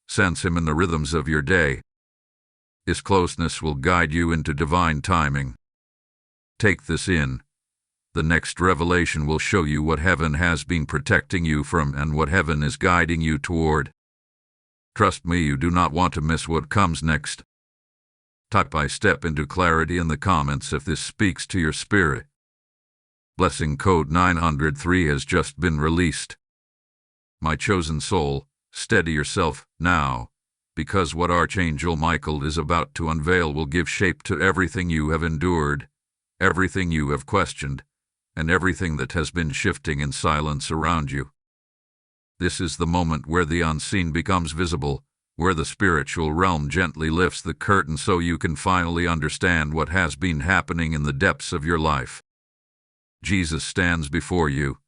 sense Him in the rhythms of your day. His closeness will guide you into divine timing. Take this in. The next revelation will show you what heaven has been protecting you from and what heaven is guiding you toward. Trust me, you do not want to miss what comes next. Type "I step into clarity" in the comments if this speaks to your spirit. Blessing code 903 has just been released. My chosen soul, steady yourself now, because what Archangel Michael is about to unveil will give shape to everything you have endured, everything you have questioned, and everything that has been shifting in silence around you. This is the moment where the unseen becomes visible, where the spiritual realm gently lifts the curtain so you can finally understand what has been happening in the depths of your life. Jesus stands before you,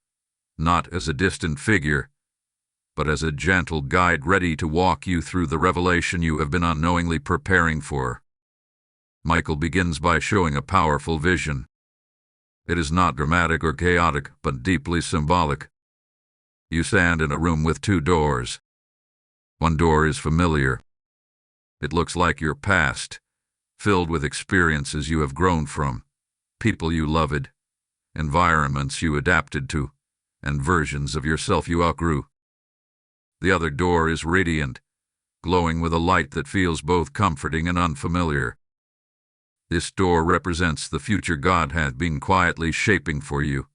not as a distant figure, but as a gentle guide ready to walk you through the revelation you have been unknowingly preparing for. Michael begins by showing a powerful vision. It is not dramatic or chaotic, but deeply symbolic. You stand in a room with two doors. One door is familiar. It looks like your past, filled with experiences you have grown from, people you loved, environments you adapted to, and versions of yourself you outgrew. The other door is radiant, glowing with a light that feels both comforting and unfamiliar. This door represents the future God had been quietly shaping for you.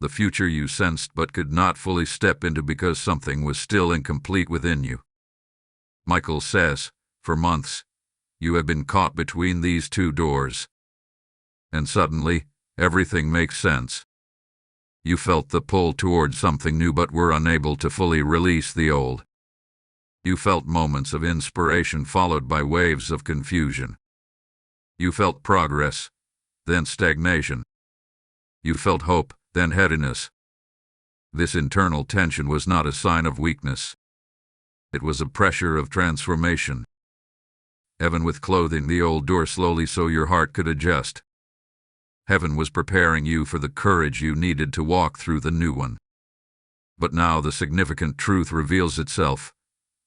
The future you sensed but could not fully step into because something was still incomplete within you. Michael says, for months, you have been caught between these two doors. And suddenly, everything makes sense. You felt the pull towards something new but were unable to fully release the old. You felt moments of inspiration followed by waves of confusion. You felt progress, then stagnation. You felt hope, then heaviness. This internal tension was not a sign of weakness. It was a pressure of transformation. Heaven was clothing the old door slowly so your heart could adjust. Heaven was preparing you for the courage you needed to walk through the new one. But now the significant truth reveals itself.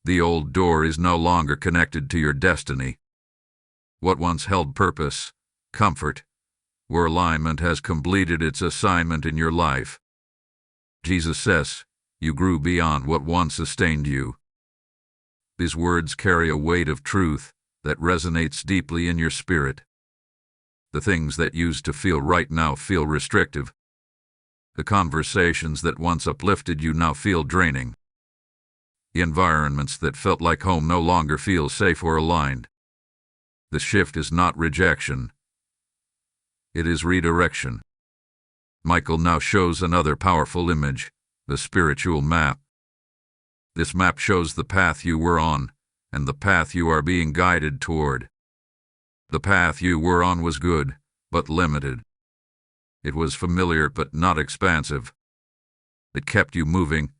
The old door is no longer connected to your destiny. What once held purpose, comfort, or alignment has completed its assignment in your life. Jesus says, you grew beyond what once sustained you. These words carry a weight of truth that resonates deeply in your spirit. The things that used to feel right now feel restrictive. The conversations that once uplifted you now feel draining. The environments that felt like home no longer feel safe or aligned. The shift is not rejection. It is redirection. Michael now shows another powerful image, the spiritual map. This map shows the path you were on, and the path you are being guided toward. The path you were on was good, but limited. It was familiar but not expansive. It kept you moving,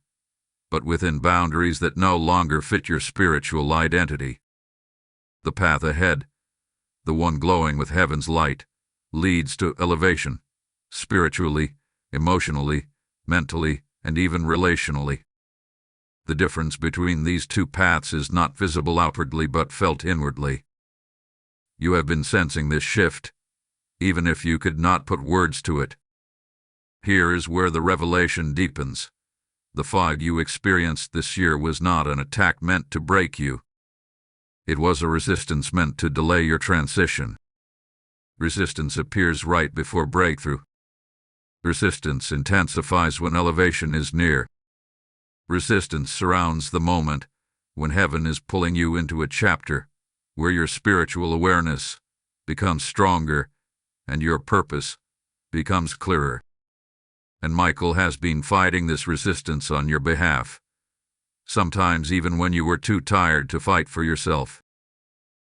but within boundaries that no longer fit your spiritual identity. The path ahead, the one glowing with heaven's light, leads to elevation, spiritually, emotionally, mentally, and even relationally. The difference between these two paths is not visible outwardly but felt inwardly. You have been sensing this shift, even if you could not put words to it. Here is where the revelation deepens. The fog you experienced this year was not an attack meant to break you. It was a resistance meant to delay your transition. Resistance appears right before breakthrough. Resistance intensifies when elevation is near. Resistance surrounds the moment when heaven is pulling you into a chapter where your spiritual awareness becomes stronger and your purpose becomes clearer. And Michael has been fighting this resistance on your behalf, sometimes even when you were too tired to fight for yourself.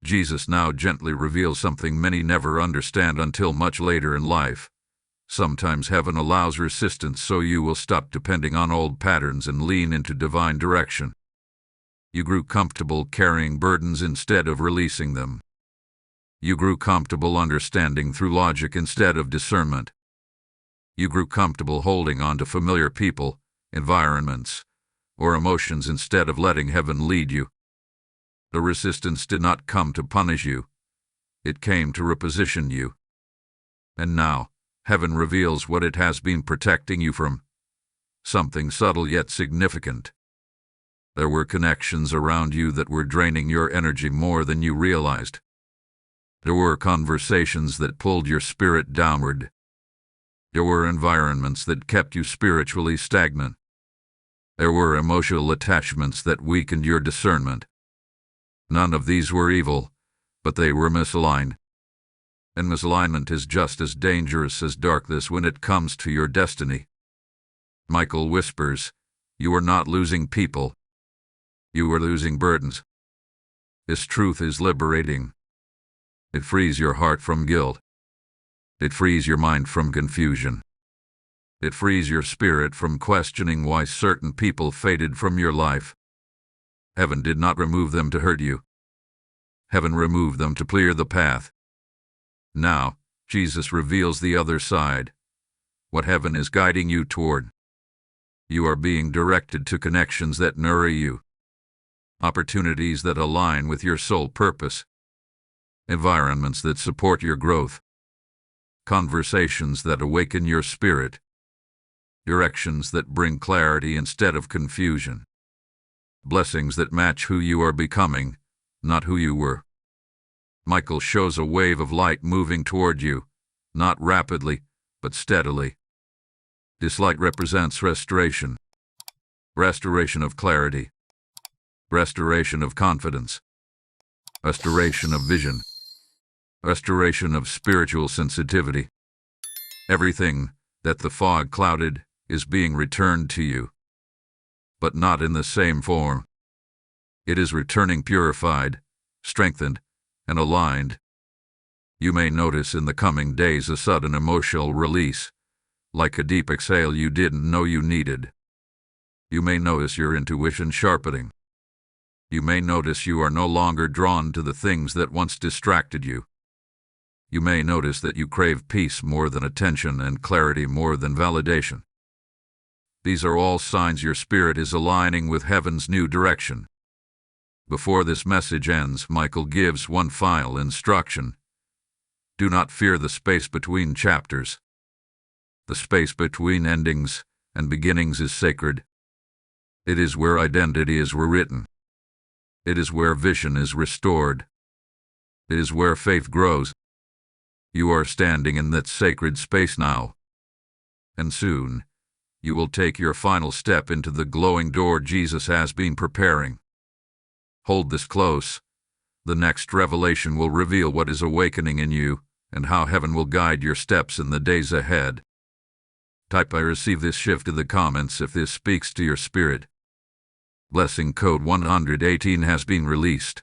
Jesus now gently reveals something many never understand until much later in life. Sometimes heaven allows resistance so you will stop depending on old patterns and lean into divine direction. You grew comfortable carrying burdens instead of releasing them. You grew comfortable understanding through logic instead of discernment. You grew comfortable holding on to familiar people, environments, or emotions instead of letting heaven lead you. The resistance did not come to punish you. It came to reposition you. And now, heaven reveals what it has been protecting you from. Something subtle yet significant. There were connections around you that were draining your energy more than you realized. There were conversations that pulled your spirit downward. There were environments that kept you spiritually stagnant. There were emotional attachments that weakened your discernment. None of these were evil, but they were misaligned. And misalignment is just as dangerous as darkness when it comes to your destiny. Michael whispers, you are not losing people. You are losing burdens. This truth is liberating. It frees your heart from guilt. It frees your mind from confusion. It frees your spirit from questioning why certain people faded from your life. Heaven did not remove them to hurt you. Heaven removed them to clear the path. Now, Jesus reveals the other side, what heaven is guiding you toward. You are being directed to connections that nourish you, opportunities that align with your soul purpose, environments that support your growth, conversations that awaken your spirit, directions that bring clarity instead of confusion, blessings that match who you are becoming, not who you were. Michael shows a wave of light moving toward you, not rapidly, but steadily. This light represents restoration. Restoration of clarity. Restoration of confidence. Restoration of vision. Restoration of spiritual sensitivity. Everything that the fog clouded is being returned to you, but not in the same form. It is returning purified, strengthened, and aligned. You may notice in the coming days a sudden emotional release, like a deep exhale you didn't know you needed. You may notice your intuition sharpening. You may notice you are no longer drawn to the things that once distracted you. You may notice that you crave peace more than attention and clarity more than validation. These are all signs your spirit is aligning with heaven's new direction. Before this message ends, Michael gives one final instruction. Do not fear the space between chapters. The space between endings and beginnings is sacred. It is where identity is rewritten. It is where vision is restored. It is where faith grows. You are standing in that sacred space now. And soon, you will take your final step into the glowing door Jesus has been preparing. Hold this close. The next revelation will reveal what is awakening in you and how heaven will guide your steps in the days ahead. Type "I receive this" shift in the comments if this speaks to your spirit. Blessing code 118 has been released.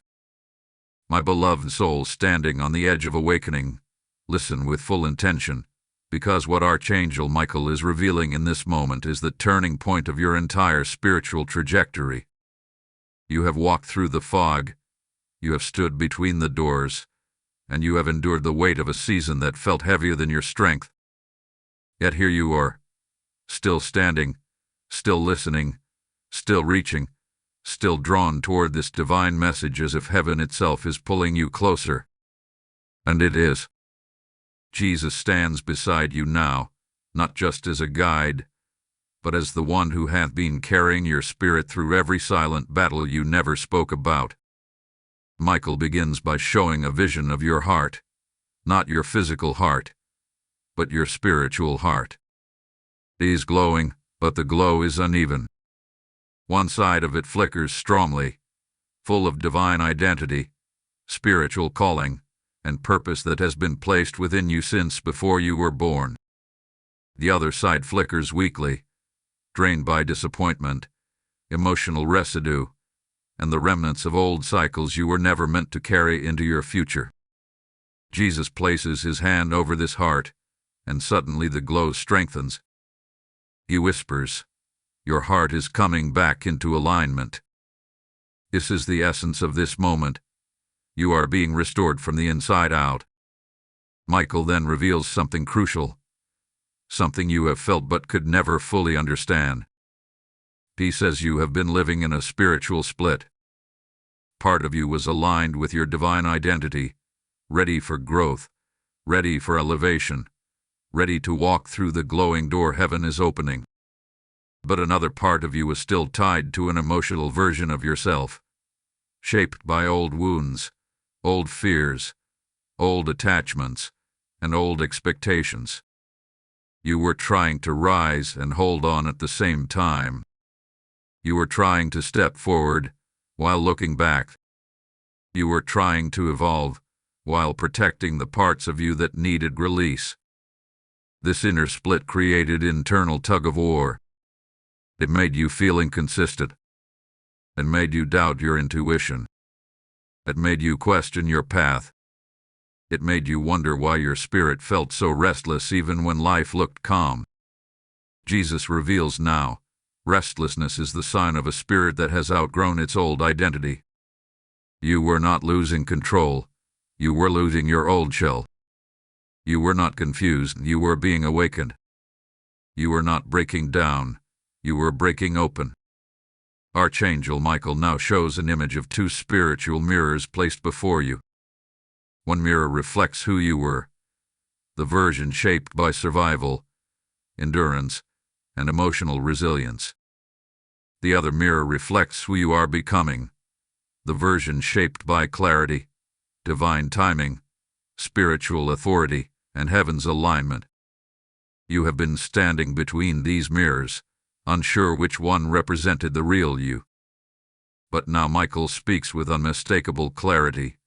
My beloved soul standing on the edge of awakening, listen with full intention, because what Archangel Michael is revealing in this moment is the turning point of your entire spiritual trajectory. You have walked through the fog, you have stood between the doors, and you have endured the weight of a season that felt heavier than your strength. Yet here you are, still standing, still listening, still reaching, still drawn toward this divine message as if heaven itself is pulling you closer. And it is. Jesus stands beside you now, not just as a guide, but as the one who hath been carrying your spirit through every silent battle you never spoke about. Michael begins by showing a vision of your heart, not your physical heart, but your spiritual heart. It is glowing, but the glow is uneven. One side of it flickers strongly, full of divine identity, spiritual calling, and purpose that has been placed within you since before you were born. The other side flickers weakly, drained by disappointment, emotional residue, and the remnants of old cycles you were never meant to carry into your future. Jesus places his hand over this heart, and suddenly the glow strengthens. He whispers, "Your heart is coming back into alignment." This is the essence of this moment. You are being restored from the inside out. Michael then reveals something crucial, something you have felt but could never fully understand. He says you have been living in a spiritual split. Part of you was aligned with your divine identity, ready for growth, ready for elevation, ready to walk through the glowing door heaven is opening. But another part of you was still tied to an emotional version of yourself, shaped by old wounds, old fears, old attachments, and old expectations. You were trying to rise and hold on at the same time. You were trying to step forward while looking back. You were trying to evolve while protecting the parts of you that needed release. This inner split created internal tug-of-war. It made you feel inconsistent. It made you doubt your intuition. It made you question your path. It made you wonder why your spirit felt so restless even when life looked calm. Jesus reveals now, restlessness is the sign of a spirit that has outgrown its old identity. You were not losing control. You were losing your old shell. You were not confused. You were being awakened. You were not breaking down. You were breaking open. Archangel Michael now shows an image of two spiritual mirrors placed before you. One mirror reflects who you were, the version shaped by survival, endurance, and emotional resilience. The other mirror reflects who you are becoming, the version shaped by clarity, divine timing, spiritual authority, and heaven's alignment. You have been standing between these mirrors, unsure which one represented the real you. But now Michael speaks with unmistakable clarity.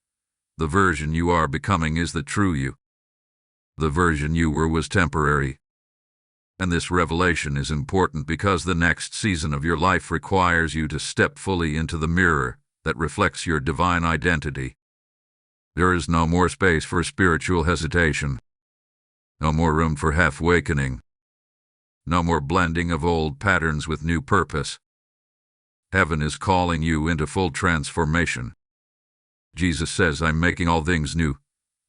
The version you are becoming is the true you. The version you were was temporary. And this revelation is important because the next season of your life requires you to step fully into the mirror that reflects your divine identity. There is no more space for spiritual hesitation. No more room for half-awakening. No more blending of old patterns with new purpose. Heaven is calling you into full transformation. Jesus says, "I'm making all things new,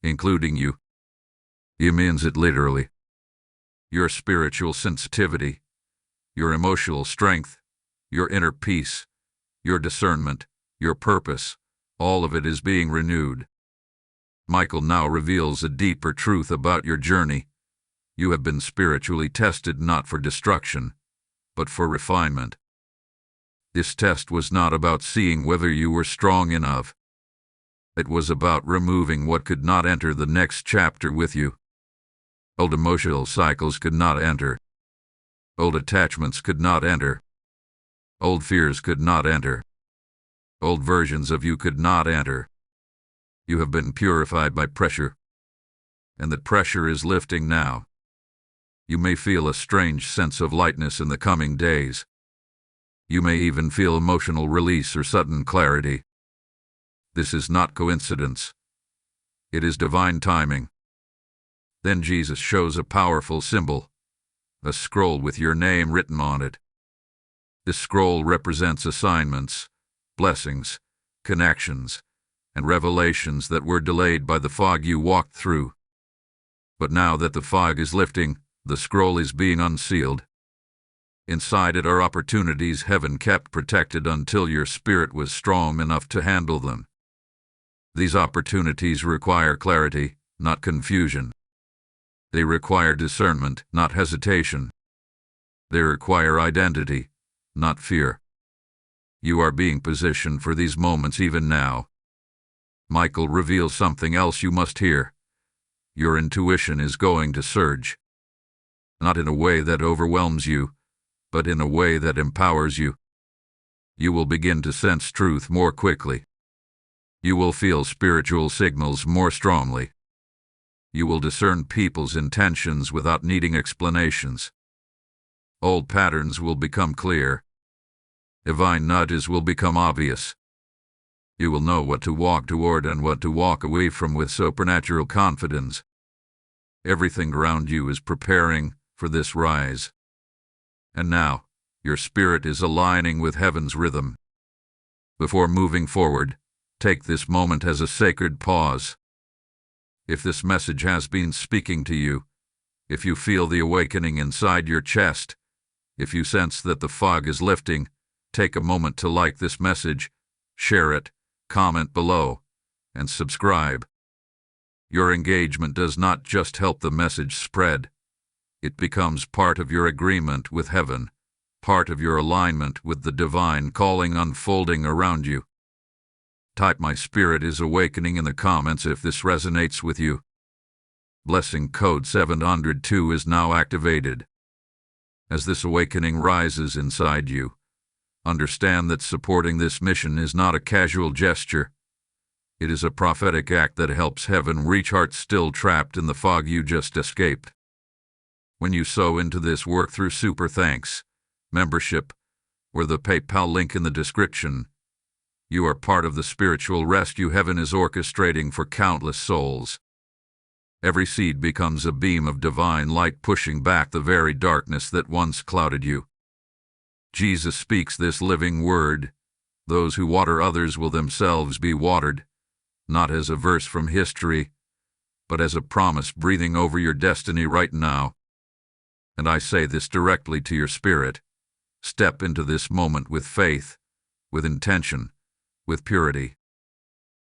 including you." He means it literally. Your spiritual sensitivity, your emotional strength, your inner peace, your discernment, your purpose, all of it is being renewed. Michael now reveals a deeper truth about your journey. You have been spiritually tested not for destruction, but for refinement. This test was not about seeing whether you were strong enough. It was about removing what could not enter the next chapter with you. Old emotional cycles could not enter. Old attachments could not enter. Old fears could not enter. Old versions of you could not enter. You have been purified by pressure, and that pressure is lifting now. You may feel a strange sense of lightness in the coming days. You may even feel emotional release or sudden clarity. This is not coincidence. It is divine timing. Then Jesus shows a powerful symbol, a scroll with your name written on it. This scroll represents assignments, blessings, connections, and revelations that were delayed by the fog you walked through. But now that the fog is lifting, the scroll is being unsealed. Inside it are opportunities heaven kept protected until your spirit was strong enough to handle them. These opportunities require clarity, not confusion. They require discernment, not hesitation. They require identity, not fear. You are being positioned for these moments even now. Michael reveals something else you must hear. Your intuition is going to surge. Not in a way that overwhelms you, but in a way that empowers you. You will begin to sense truth more quickly. You will feel spiritual signals more strongly. You will discern people's intentions without needing explanations. Old patterns will become clear. Divine nudges will become obvious. You will know what to walk toward and what to walk away from with supernatural confidence. Everything around you is preparing for this rise. And now, your spirit is aligning with heaven's rhythm. Before moving forward, take this moment as a sacred pause. If this message has been speaking to you, if you feel the awakening inside your chest, if you sense that the fog is lifting, take a moment to like this message, share it, comment below, and subscribe. Your engagement does not just help the message spread. It becomes part of your agreement with heaven, part of your alignment with the divine calling unfolding around you. Type "My Spirit is Awakening" in the comments if this resonates with you. Blessing code 702 is now activated. As this awakening rises inside you, understand that supporting this mission is not a casual gesture. It is a prophetic act that helps heaven reach hearts still trapped in the fog you just escaped. When you sow into this work through Super Thanks, membership, or the PayPal link in the description, you are part of the spiritual rescue heaven is orchestrating for countless souls. Every seed becomes a beam of divine light pushing back the very darkness that once clouded you. Jesus speaks this living word: those who water others will themselves be watered, not as a verse from history, but as a promise breathing over your destiny right now. And I say this directly to your spirit. Step into this moment with faith, with intention, with purity.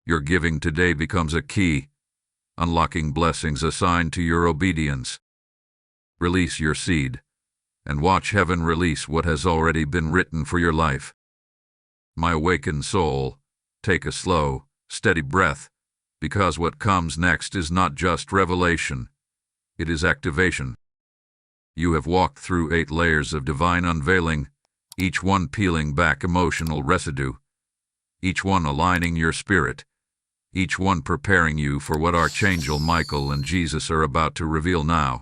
Your giving today becomes a key, unlocking blessings assigned to your obedience. Release your seed, and watch heaven release what has already been written for your life. My awakened soul, take a slow, steady breath, Because what comes next is not just revelation, it is activation. You have walked through 8 layers of divine unveiling, each one peeling back emotional residue, each one aligning your spirit, each one preparing you for what Archangel Michael and Jesus are about to reveal now.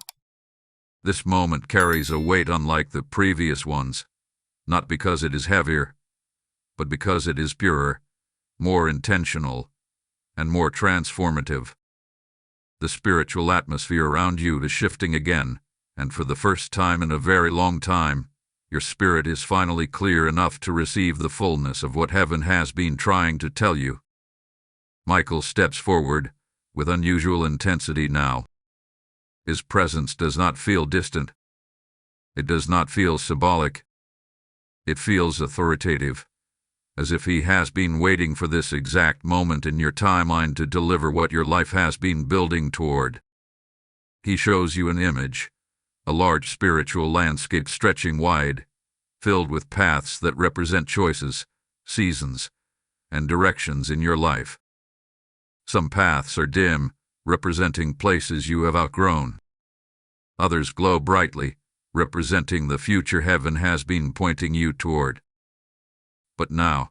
This moment carries a weight unlike the previous ones, not because it is heavier, but because it is purer, more intentional, and more transformative. The spiritual atmosphere around you is shifting again, and for the first time in a very long time, your spirit is finally clear enough to receive the fullness of what heaven has been trying to tell you. Michael steps forward, with unusual intensity now. His presence does not feel distant. It does not feel symbolic. It feels authoritative, as if he has been waiting for this exact moment in your timeline to deliver what your life has been building toward. He shows you an image, a large spiritual landscape stretching wide, filled with paths that represent choices, seasons, and directions in your life. Some paths are dim, representing places you have outgrown. Others glow brightly, representing the future heaven has been pointing you toward. But now,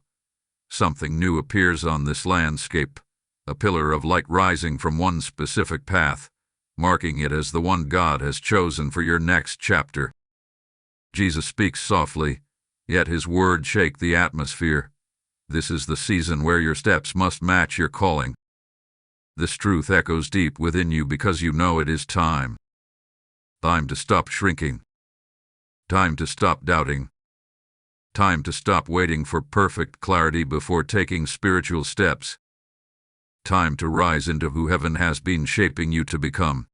something new appears on this landscape, a pillar of light rising from one specific path, marking it as the one God has chosen for your next chapter. Jesus speaks softly, yet his words shake the atmosphere. This is the season where your steps must match your calling. This truth echoes deep within you because you know it is time. Time to stop shrinking. Time to stop doubting. Time to stop waiting for perfect clarity before taking spiritual steps. Time to rise into who heaven has been shaping you to become.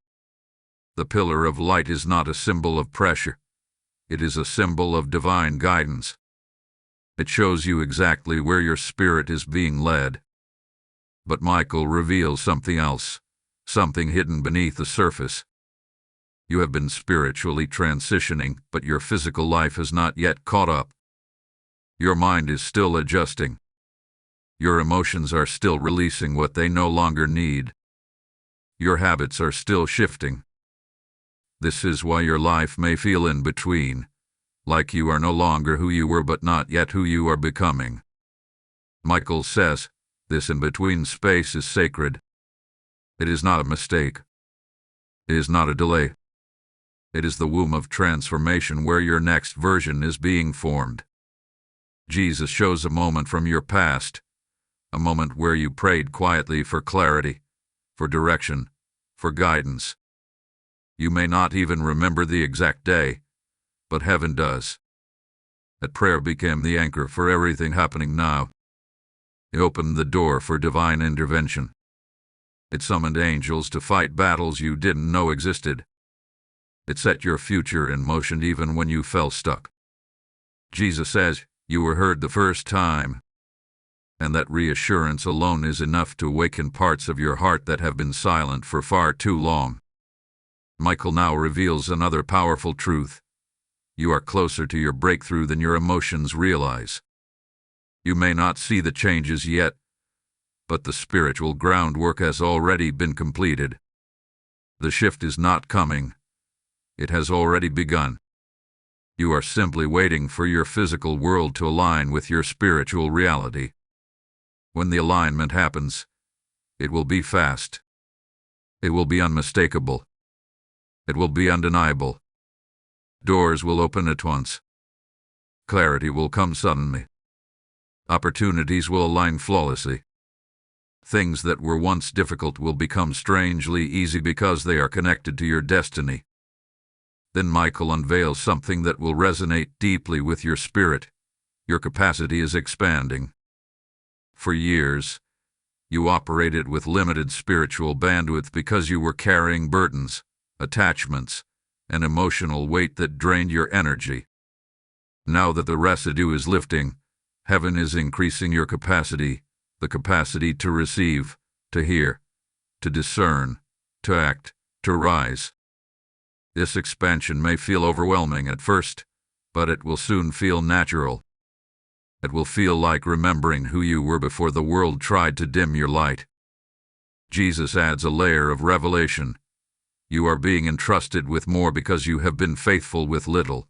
The pillar of light is not a symbol of pressure. It is a symbol of divine guidance. It shows you exactly where your spirit is being led. But Michael reveals something else, something hidden beneath the surface. You have been spiritually transitioning, but your physical life has not yet caught up. Your mind is still adjusting. Your emotions are still releasing what they no longer need. Your habits are still shifting. This is why your life may feel in between, like you are no longer who you were but not yet who you are becoming. Michael says, this in-between space is sacred. It is not a mistake. It is not a delay. It is the womb of transformation where your next version is being formed. Jesus shows a moment from your past, a moment where you prayed quietly for clarity, for direction, for guidance. You may not even remember the exact day, but heaven does. That prayer became the anchor for everything happening now. It opened the door for divine intervention. It summoned angels to fight battles you didn't know existed. It set your future in motion even when you felt stuck. Jesus says, you were heard the first time. And that reassurance alone is enough to awaken parts of your heart that have been silent for far too long. Michael now reveals another powerful truth. You are closer to your breakthrough than your emotions realize. You may not see the changes yet, but the spiritual groundwork has already been completed. The shift is not coming. It has already begun. You are simply waiting for your physical world to align with your spiritual reality. When the alignment happens, it will be fast. It will be unmistakable. It will be undeniable. Doors will open at once. Clarity will come suddenly. Opportunities will align flawlessly. Things that were once difficult will become strangely easy because they are connected to your destiny. Then Michael unveils something that will resonate deeply with your spirit. Your capacity is expanding. For years, you operated with limited spiritual bandwidth because you were carrying burdens, attachments, and emotional weight that drained your energy. Now that the residue is lifting, heaven is increasing your capacity, the capacity to receive, to hear, to discern, to act, to rise. This expansion may feel overwhelming at first, but it will soon feel natural. It will feel like remembering who you were before the world tried to dim your light. Jesus adds a layer of revelation. You are being entrusted with more because you have been faithful with little.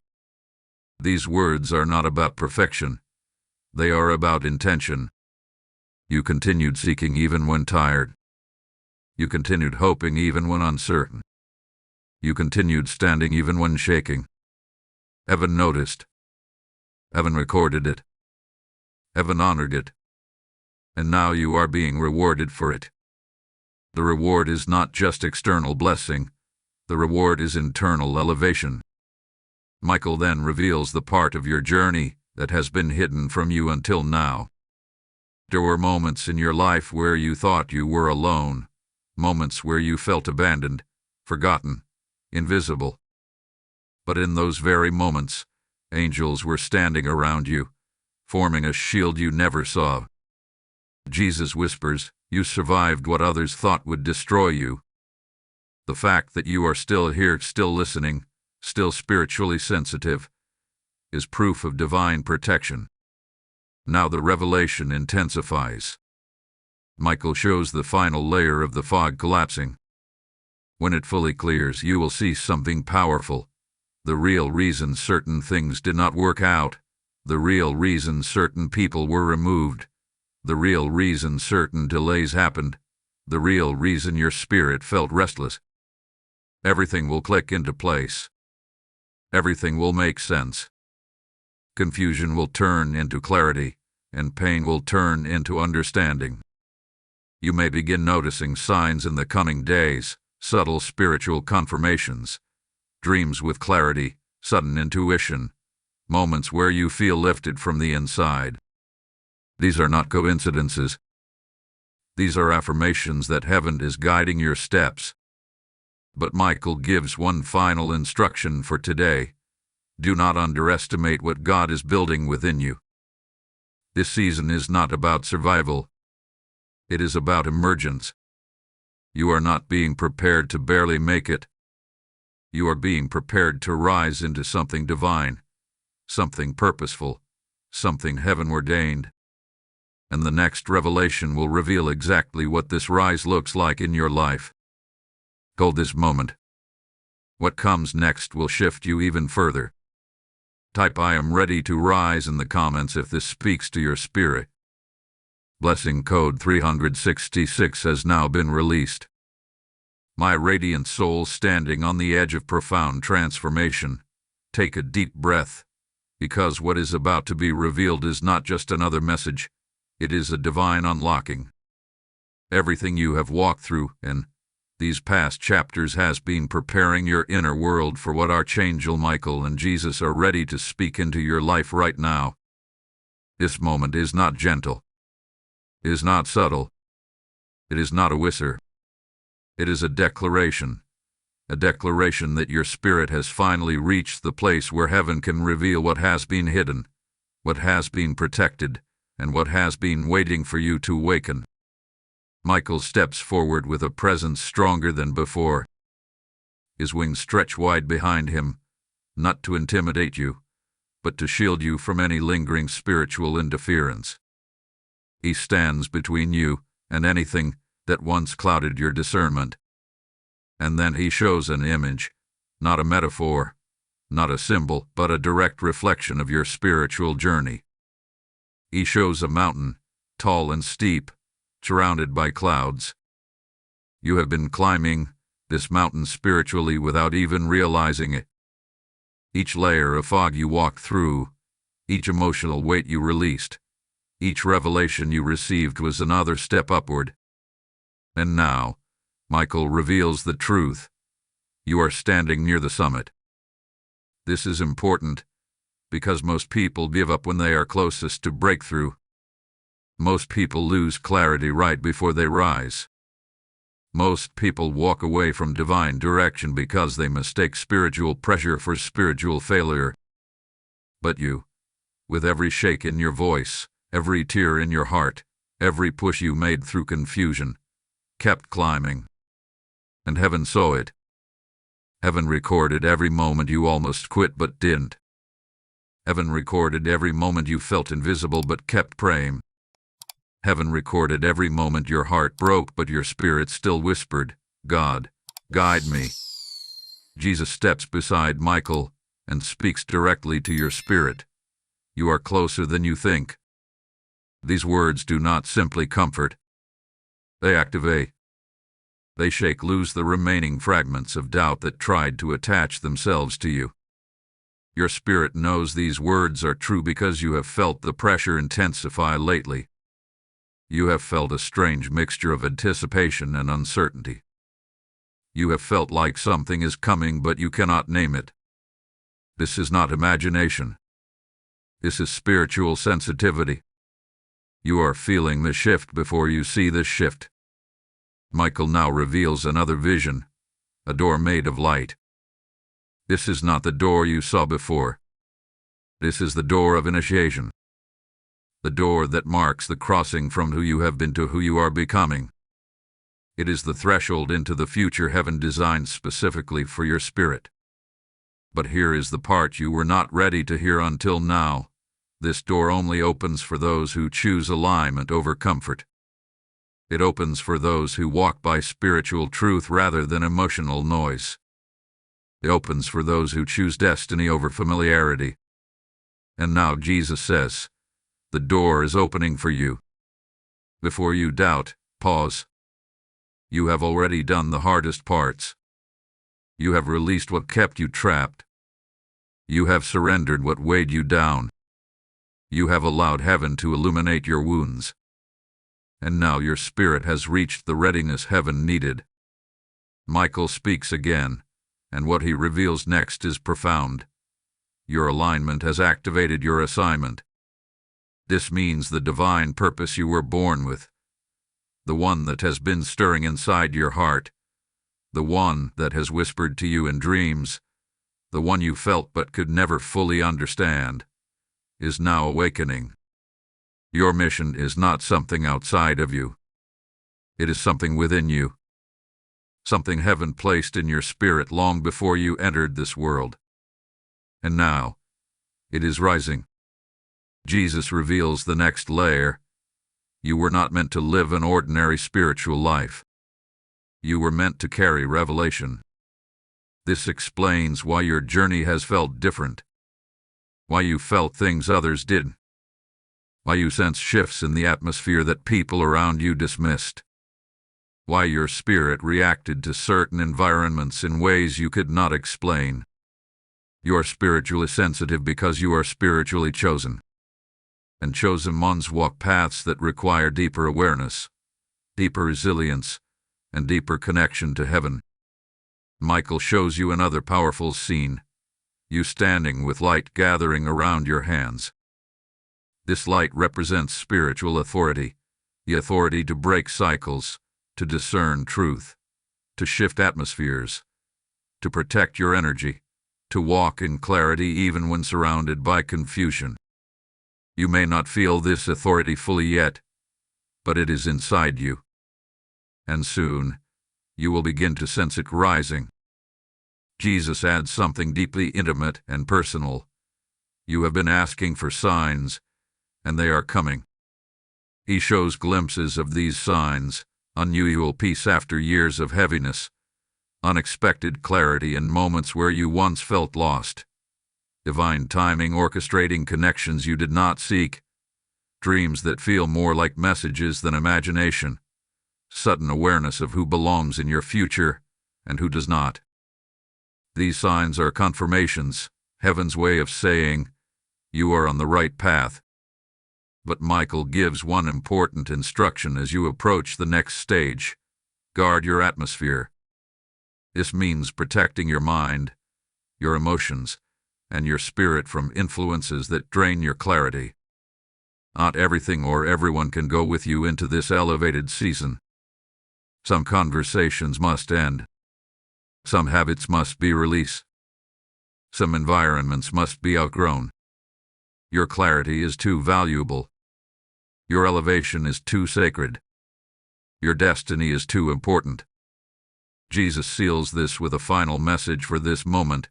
These words are not about perfection. They are about intention. You continued seeking even when tired. You continued hoping even when uncertain. You continued standing even when shaking. Heaven noticed. Heaven recorded it. Heaven honored it. And now you are being rewarded for it. The reward is not just external blessing. The reward is internal elevation. Michael then reveals the part of your journey that has been hidden from you until now. There were moments in your life where you thought you were alone, moments where you felt abandoned, forgotten, invisible. But in those very moments, angels were standing around you, forming a shield you never saw. Jesus whispers, you survived what others thought would destroy you. The fact that you are still here, still listening, still spiritually sensitive, is proof of divine protection. Now the revelation intensifies. Michael shows the final layer of the fog collapsing. When it fully clears, you will see something powerful. The real reason certain things did not work out. The real reason certain people were removed. The real reason certain delays happened. The real reason your spirit felt restless. Everything will click into place. Everything will make sense. Confusion will turn into clarity, and pain will turn into understanding. You may begin noticing signs in the coming days, subtle spiritual confirmations, dreams with clarity, sudden intuition, moments where you feel lifted from the inside. These are not coincidences. These are affirmations that heaven is guiding your steps. But Michael gives one final instruction for today. Do not underestimate what God is building within you. This season is not about survival. It is about emergence. You are not being prepared to barely make it. You are being prepared to rise into something divine, something purposeful, something heaven-ordained. And the next revelation will reveal exactly what this rise looks like in your life. Hold this moment. What comes next will shift you even further. Type I am ready to rise in the comments if this speaks to your spirit. Blessing code 366 has now been released. My radiant soul standing on the edge of profound transformation. Take a deep breath, because what is about to be revealed is not just another message. It is a divine unlocking. Everything you have walked through in these past chapters has been preparing your inner world for what Archangel Michael and Jesus are ready to speak into your life right now. This moment is not gentle. It is not subtle. It is not a whisper. It is a declaration that your spirit has finally reached the place where heaven can reveal what has been hidden, what has been protected, and what has been waiting for you to awaken. Michael steps forward with a presence stronger than before. His wings stretch wide behind him, not to intimidate you, but to shield you from any lingering spiritual interference. He stands between you and anything that once clouded your discernment. And then he shows an image, not a metaphor, not a symbol, but a direct reflection of your spiritual journey. He shows a mountain, tall and steep, surrounded by clouds. You have been climbing this mountain spiritually without even realizing it. Each layer of fog you walked through, each emotional weight you released, each revelation you received was another step upward. And now, Michael reveals the truth. You are standing near the summit. This is important, because most people give up when they are closest to breakthrough. Most people lose clarity right before they rise. Most people walk away from divine direction because they mistake spiritual pressure for spiritual failure. But you, with every shake in your voice, every tear in your heart, every push you made through confusion, kept climbing. And heaven saw it. Heaven recorded every moment you almost quit but didn't. Heaven recorded every moment you felt invisible but kept praying. Heaven recorded every moment your heart broke, but your spirit still whispered, "God, guide me." Jesus steps beside Michael and speaks directly to your spirit. You are closer than you think. These words do not simply comfort. They activate. They shake loose the remaining fragments of doubt that tried to attach themselves to you. Your spirit knows these words are true because you have felt the pressure intensify lately. You have felt a strange mixture of anticipation and uncertainty. You have felt like something is coming, but you cannot name it. This is not imagination. This is spiritual sensitivity. You are feeling the shift before you see the shift. Michael now reveals another vision, a door made of light. This is not the door you saw before. This is the door of initiation. The door that marks the crossing from who you have been to who you are becoming. It is the threshold into the future heaven designed specifically for your spirit. But here is the part you were not ready to hear until now. This door only opens for those who choose alignment over comfort. It opens for those who walk by spiritual truth rather than emotional noise. It opens for those who choose destiny over familiarity. And now Jesus says, the door is opening for you. Before you doubt, pause. You have already done the hardest parts. You have released what kept you trapped. You have surrendered what weighed you down. You have allowed heaven to illuminate your wounds. And now your spirit has reached the readiness heaven needed. Michael speaks again, and what he reveals next is profound. Your alignment has activated your assignment. This means the divine purpose you were born with, the one that has been stirring inside your heart, the one that has whispered to you in dreams, the one you felt but could never fully understand, is now awakening. Your mission is not something outside of you. It is something within you. Something heaven placed in your spirit long before you entered this world. And now, it is rising. Jesus reveals the next layer. You were not meant to live an ordinary spiritual life. You were meant to carry revelation. This explains why your journey has felt different. Why you felt things others didn't. Why you sense shifts in the atmosphere that people around you dismissed. Why your spirit reacted to certain environments in ways you could not explain. You are spiritually sensitive because you are spiritually chosen. And chosen ones walk paths that require deeper awareness, deeper resilience, and deeper connection to heaven. Michael shows you another powerful scene, you standing with light gathering around your hands. This light represents spiritual authority, the authority to break cycles, to discern truth, to shift atmospheres, to protect your energy, to walk in clarity even when surrounded by confusion. You may not feel this authority fully yet, but it is inside you. And soon, you will begin to sense it rising. Jesus adds something deeply intimate and personal. You have been asking for signs, and they are coming. He shows glimpses of these signs, unusual peace after years of heaviness, unexpected clarity in moments where you once felt lost, divine timing orchestrating connections you did not seek, dreams that feel more like messages than imagination, sudden awareness of who belongs in your future and who does not. These signs are confirmations, heaven's way of saying, you are on the right path. But Michael gives one important instruction as you approach the next stage. Guard your atmosphere. This means protecting your mind, your emotions, and your spirit from influences that drain your clarity. Not everything or everyone can go with you into this elevated season. Some conversations must end. Some habits must be released. Some environments must be outgrown. Your clarity is too valuable. Your elevation is too sacred. Your destiny is too important. Jesus seals this with a final message for this moment.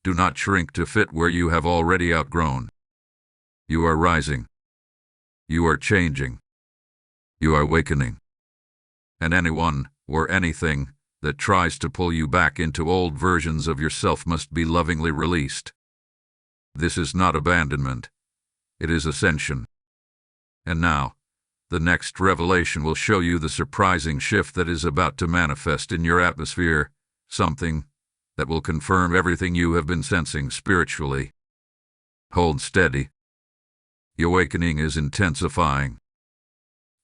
Do not shrink to fit where you have already outgrown. You are rising. You are changing. You are awakening. And anyone, or anything, that tries to pull you back into old versions of yourself must be lovingly released. This is not abandonment. It is ascension. And now, the next revelation will show you the surprising shift that is about to manifest in your atmosphere, something that will confirm everything you have been sensing spiritually. Hold steady. The awakening is intensifying.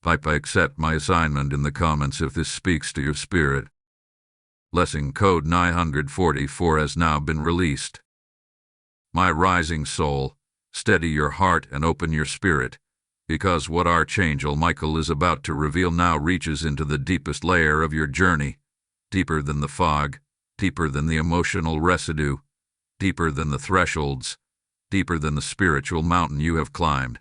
Type "I accept my assignment" in the comments if this speaks to your spirit. Lesson code 944 has now been released. My rising soul, steady your heart and open your spirit, because what Archangel Michael is about to reveal now reaches into the deepest layer of your journey, deeper than the fog, deeper than the emotional residue, deeper than the thresholds, deeper than the spiritual mountain you have climbed.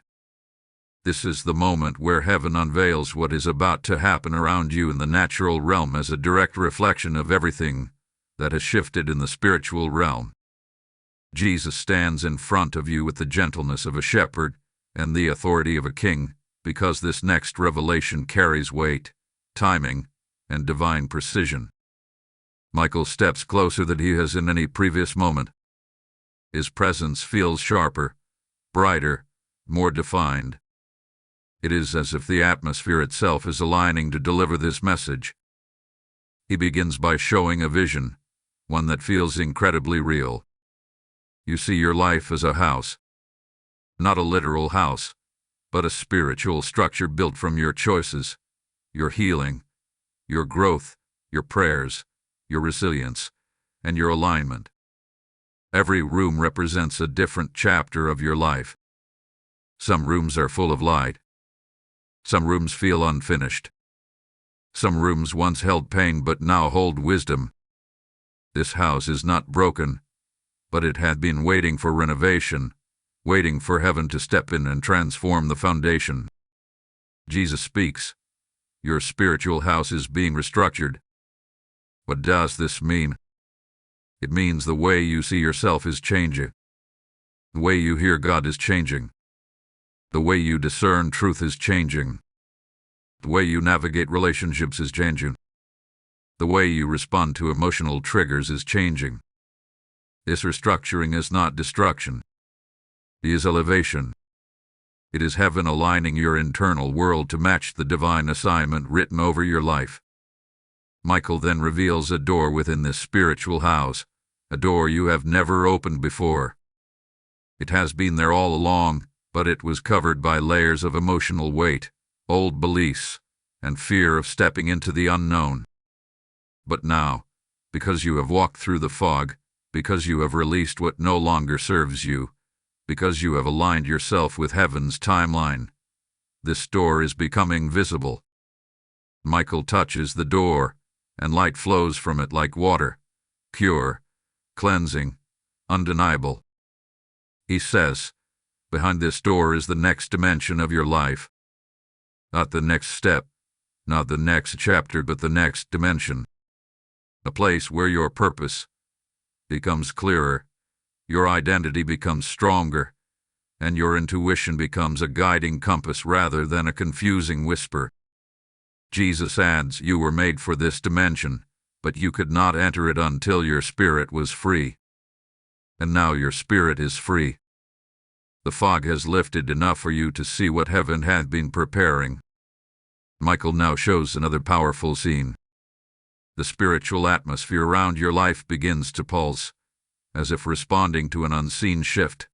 This is the moment where heaven unveils what is about to happen around you in the natural realm as a direct reflection of everything that has shifted in the spiritual realm. Jesus stands in front of you with the gentleness of a shepherd and the authority of a king, because this next revelation carries weight, timing, and divine precision. Michael steps closer than he has in any previous moment. His presence feels sharper, brighter, more defined. It is as if the atmosphere itself is aligning to deliver this message. He begins by showing a vision, one that feels incredibly real. You see your life as a house. Not a literal house, but a spiritual structure built from your choices, your healing, your growth, your prayers, your resilience, and your alignment. Every room represents a different chapter of your life. Some rooms are full of light. Some rooms feel unfinished. Some rooms once held pain but now hold wisdom. This house is not broken, but it had been waiting for renovation, waiting for heaven to step in and transform the foundation. Jesus speaks. Your spiritual house is being restructured. What does this mean? It means the way you see yourself is changing. The way you hear God is changing. The way you discern truth is changing. The way you navigate relationships is changing. The way you respond to emotional triggers is changing. This restructuring is not destruction. It is elevation. It is heaven aligning your internal world to match the divine assignment written over your life. Michael then reveals a door within this spiritual house, a door you have never opened before. It has been there all along, but it was covered by layers of emotional weight, old beliefs, and fear of stepping into the unknown. But now, because you have walked through the fog, because you have released what no longer serves you, because you have aligned yourself with heaven's timeline, this door is becoming visible. Michael touches the door, and light flows from it like water, pure, cleansing, undeniable. He says, behind this door is the next dimension of your life. Not the next step, not the next chapter, but the next dimension. A place where your purpose becomes clearer, your identity becomes stronger, and your intuition becomes a guiding compass rather than a confusing whisper. Jesus adds, you were made for this dimension, but you could not enter it until your spirit was free. And now your spirit is free. The fog has lifted enough for you to see what heaven had been preparing. Michael now shows another powerful scene. The spiritual atmosphere around your life begins to pulse, as if responding to an unseen shift.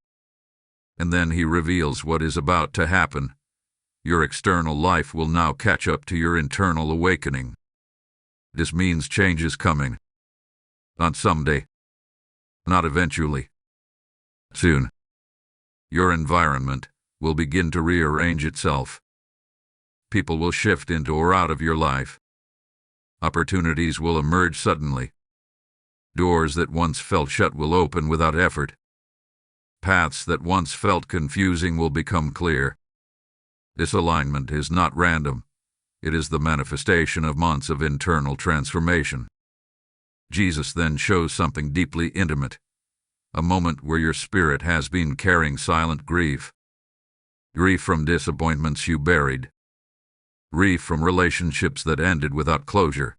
And then he reveals what is about to happen. Your external life will now catch up to your internal awakening. This means change is coming. Not someday. Not eventually. Soon. Your environment will begin to rearrange itself. People will shift into or out of your life. Opportunities will emerge suddenly. Doors that once felt shut will open without effort. Paths that once felt confusing will become clear. This alignment is not random. It is the manifestation of months of internal transformation. Jesus then shows something deeply intimate, a moment where your spirit has been carrying silent grief. Grief from disappointments you buried. Grief from relationships that ended without closure.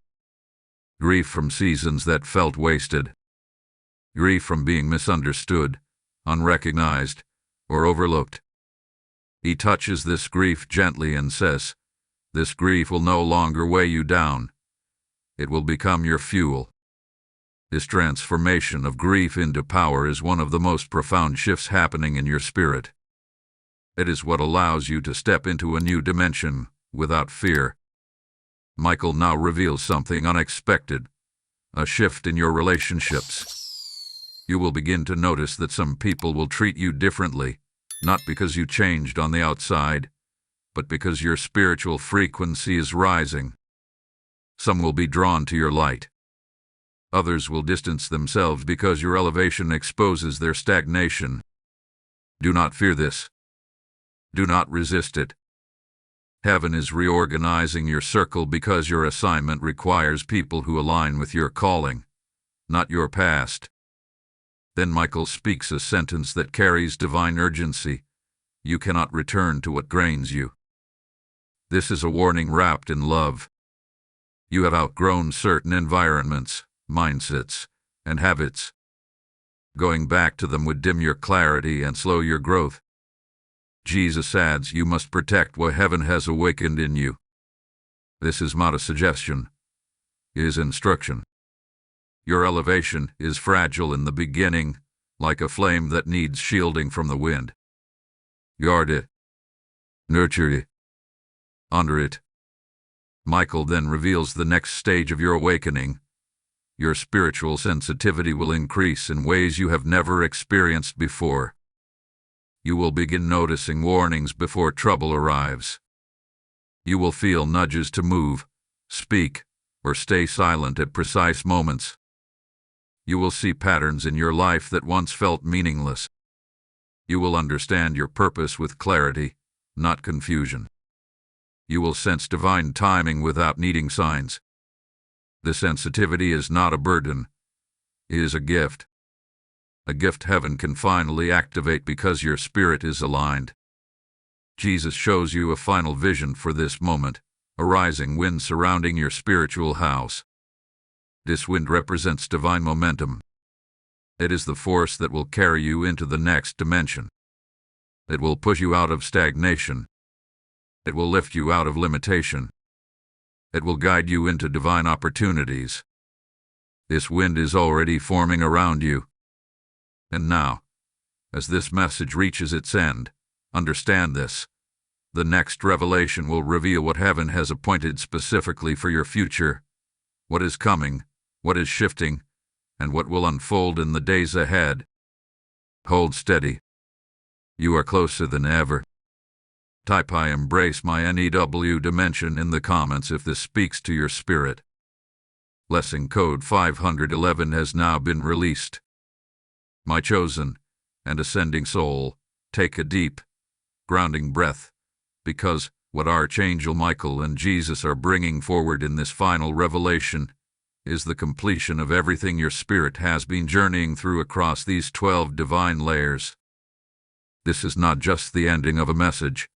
Grief from seasons that felt wasted. Grief from being misunderstood, unrecognized, or overlooked. He touches this grief gently and says, "This grief will no longer weigh you down. It will become your fuel." This transformation of grief into power is one of the most profound shifts happening in your spirit. It is what allows you to step into a new dimension without fear. Michael now reveals something unexpected, a shift in your relationships. You will begin to notice that some people will treat you differently, not because you changed on the outside, but because your spiritual frequency is rising. Some will be drawn to your light. Others will distance themselves because your elevation exposes their stagnation. Do not fear this. Do not resist it. Heaven is reorganizing your circle because your assignment requires people who align with your calling, not your past. Then Michael speaks a sentence that carries divine urgency. You cannot return to what drains you. This is a warning wrapped in love. You have outgrown certain environments, mindsets, and habits. Going back to them would dim your clarity and slow your growth. Jesus adds, you must protect what heaven has awakened in you. This is not a suggestion. It is instruction. Your elevation is fragile in the beginning, like a flame that needs shielding from the wind. Guard it. Nurture it. Honor it. Michael then reveals the next stage of your awakening. Your spiritual sensitivity will increase in ways you have never experienced before. You will begin noticing warnings before trouble arrives. You will feel nudges to move, speak, or stay silent at precise moments. You will see patterns in your life that once felt meaningless. You will understand your purpose with clarity, not confusion. You will sense divine timing without needing signs. The sensitivity is not a burden. It is a gift. A gift heaven can finally activate because your spirit is aligned. Jesus shows you a final vision for this moment, a rising wind surrounding your spiritual house. This wind represents divine momentum. It is the force that will carry you into the next dimension. It will push you out of stagnation. It will lift you out of limitation. It will guide you into divine opportunities. This wind is already forming around you. And now, as this message reaches its end, understand this. The next revelation will reveal what heaven has appointed specifically for your future, what is coming, what is shifting, and what will unfold in the days ahead. Hold steady. You are closer than ever. Type "I embrace my NEW dimension" in the comments if this speaks to your spirit. Blessing code 511 has now been released. My chosen and ascending soul, take a deep, grounding breath, because what Archangel Michael and Jesus are bringing forward in this final revelation is the completion of everything your spirit has been journeying through across these 12 divine layers. This is not just the ending of a message.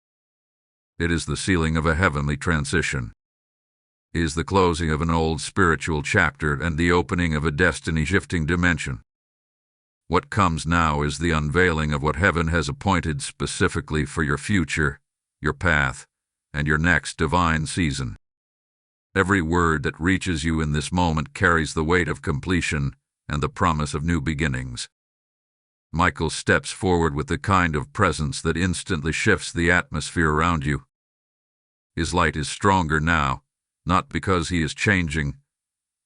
It is the sealing of a heavenly transition. It is the closing of an old spiritual chapter and the opening of a destiny-shifting dimension. What comes now is the unveiling of what heaven has appointed specifically for your future, your path, and your next divine season. Every word that reaches you in this moment carries the weight of completion and the promise of new beginnings. Michael steps forward with the kind of presence that instantly shifts the atmosphere around you. His light is stronger now, not because he is changing,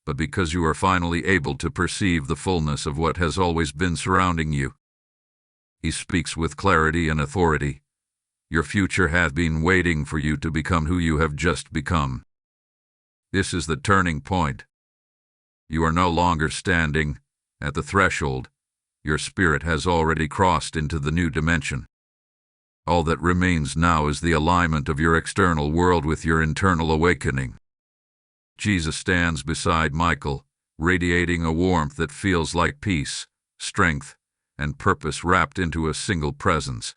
but because you are finally able to perceive the fullness of what has always been surrounding you. He speaks with clarity and authority. Your future has been waiting for you to become who you have just become. This is the turning point. You are no longer standing at the threshold. Your spirit has already crossed into the new dimension. All that remains now is the alignment of your external world with your internal awakening. Jesus stands beside Michael, radiating a warmth that feels like peace, strength, and purpose wrapped into a single presence.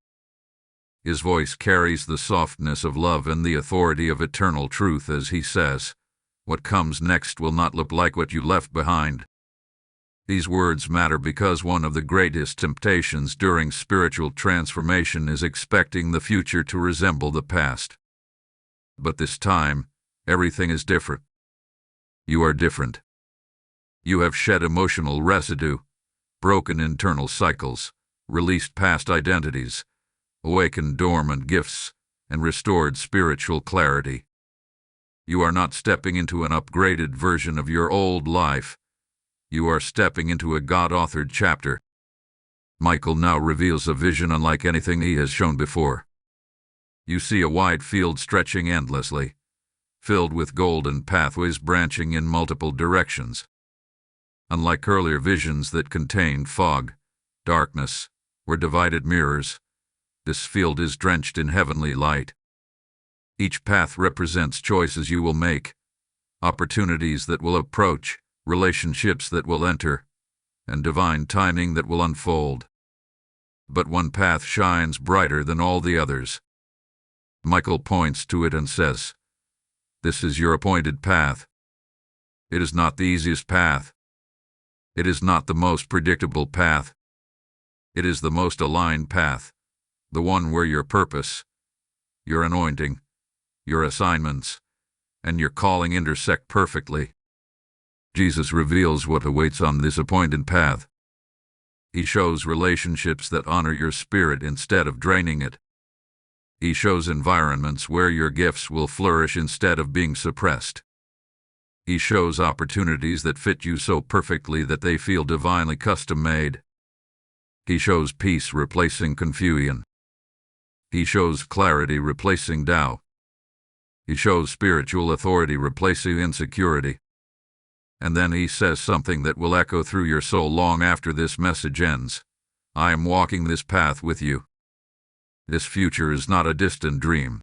His voice carries the softness of love and the authority of eternal truth as he says, "What comes next will not look like what you left behind." These words matter because one of the greatest temptations during spiritual transformation is expecting the future to resemble the past. But this time, everything is different. You are different. You have shed emotional residue, broken internal cycles, released past identities, awakened dormant gifts, and restored spiritual clarity. You are not stepping into an upgraded version of your old life. You are stepping into a God-authored chapter. Michael now reveals a vision unlike anything he has shown before. You see a wide field stretching endlessly, filled with golden pathways branching in multiple directions. Unlike earlier visions that contained fog, darkness, or divided mirrors, this field is drenched in heavenly light. Each path represents choices you will make, opportunities that will approach, relationships that will enter, and divine timing that will unfold. But one path shines brighter than all the others. Michael points to it and says, "This is your appointed path." It is not the easiest path. It is not the most predictable path. It is the most aligned path, the one where your purpose, your anointing, your assignments, and your calling intersect perfectly. Jesus reveals what awaits on this appointed path. He shows relationships that honor your spirit instead of draining it. He shows environments where your gifts will flourish instead of being suppressed. He shows opportunities that fit you so perfectly that they feel divinely custom-made. He shows peace replacing confusion. He shows clarity replacing doubt. He shows spiritual authority replacing insecurity. And then he says something that will echo through your soul long after this message ends. "I am walking this path with you." This future is not a distant dream.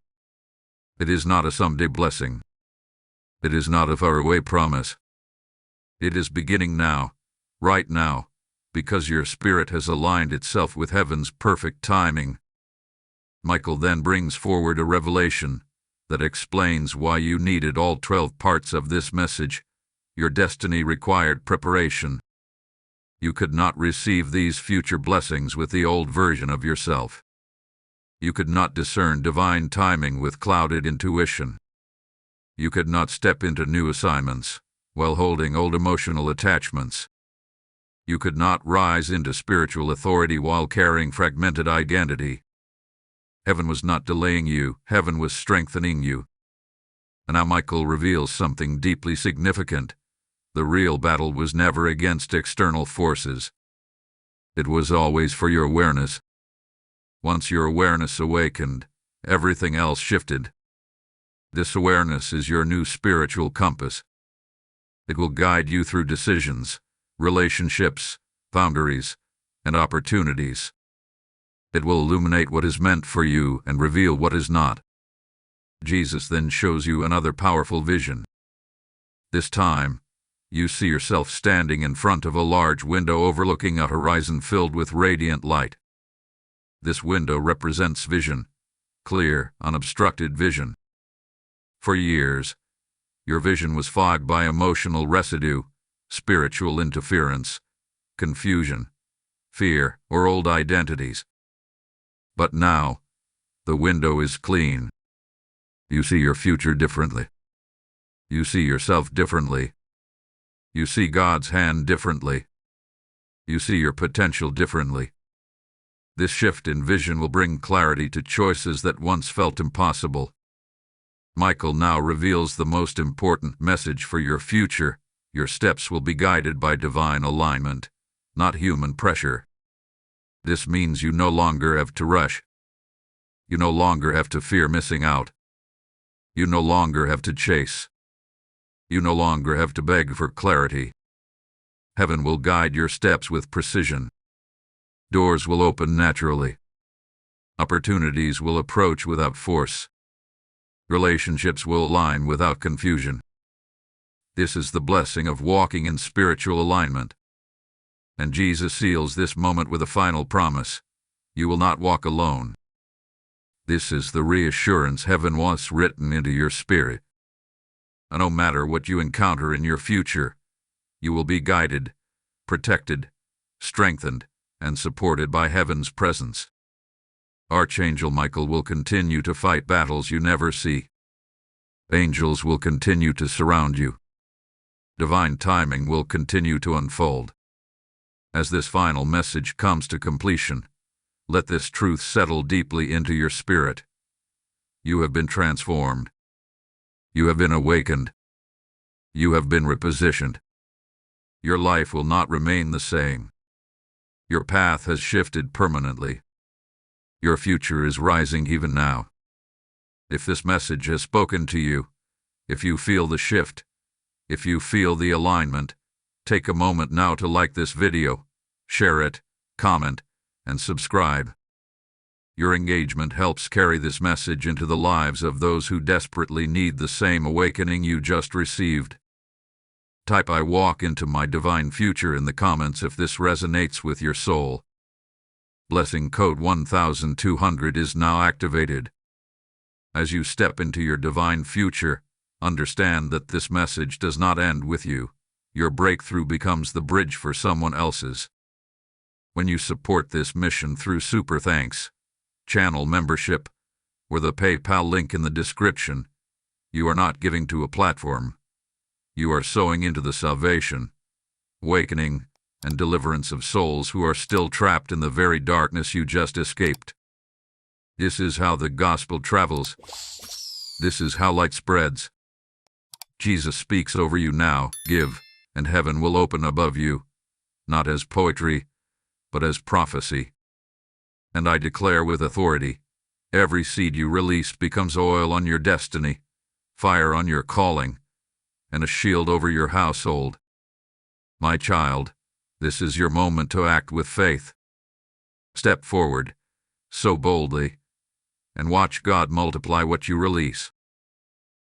It is not a someday blessing. It is not a faraway promise. It is beginning now, right now, because your spirit has aligned itself with heaven's perfect timing. Michael then brings forward a revelation that explains why you needed all 12 parts of this message. Your destiny required preparation. You could not receive these future blessings with the old version of yourself. You could not discern divine timing with clouded intuition. You could not step into new assignments while holding old emotional attachments. You could not rise into spiritual authority while carrying fragmented identity. Heaven was not delaying you, heaven was strengthening you. And now Michael reveals something deeply significant. The real battle was never against external forces. It was always for your awareness. Once your awareness awakened, everything else shifted. This awareness is your new spiritual compass. It will guide you through decisions, relationships, boundaries, and opportunities. It will illuminate what is meant for you and reveal what is not. Jesus then shows you another powerful vision. This time, you see yourself standing in front of a large window overlooking a horizon filled with radiant light. This window represents vision, clear, unobstructed vision. For years, your vision was fogged by emotional residue, spiritual interference, confusion, fear, or old identities. But now, the window is clean. You see your future differently. You see yourself differently. You see God's hand differently. You see your potential differently. This shift in vision will bring clarity to choices that once felt impossible. Michael now reveals the most important message for your future. Your steps will be guided by divine alignment, not human pressure. This means you no longer have to rush. You no longer have to fear missing out. You no longer have to chase. You no longer have to beg for clarity. Heaven will guide your steps with precision. Doors will open naturally. Opportunities will approach without force. Relationships will align without confusion. This is the blessing of walking in spiritual alignment. And Jesus seals this moment with a final promise. You will not walk alone. This is the reassurance heaven wants written into your spirit. And no matter what you encounter in your future, you will be guided, protected, strengthened, and supported by heaven's presence. Archangel Michael will continue to fight battles you never see. Angels will continue to surround you. Divine timing will continue to unfold. As this final message comes to completion, let this truth settle deeply into your spirit. You have been transformed. You have been awakened. You have been repositioned. Your life will not remain the same. Your path has shifted permanently. Your future is rising even now. If this message has spoken to you, if you feel the shift, if you feel the alignment, take a moment now to like this video, share it, comment, and subscribe. Your engagement helps carry this message into the lives of those who desperately need the same awakening you just received. Type "I walk into my divine future" in the comments if this resonates with your soul. Blessing code 1200 is now activated. As you step into your divine future, understand that this message does not end with you. Your breakthrough becomes the bridge for someone else's. When you support this mission through Super Thanks, channel membership, or the PayPal link in the description, you are not giving to a platform. You are sowing into the salvation, awakening, and deliverance of souls who are still trapped in the very darkness you just escaped. This is how the gospel travels. This is how light spreads. Jesus speaks over you now. Give, and heaven will open above you, not as poetry, but as prophecy. And I declare with authority, every seed you release becomes oil on your destiny, fire on your calling, and a shield over your household. My child, this is your moment to act with faith. Step forward, sow boldly, and watch God multiply what you release.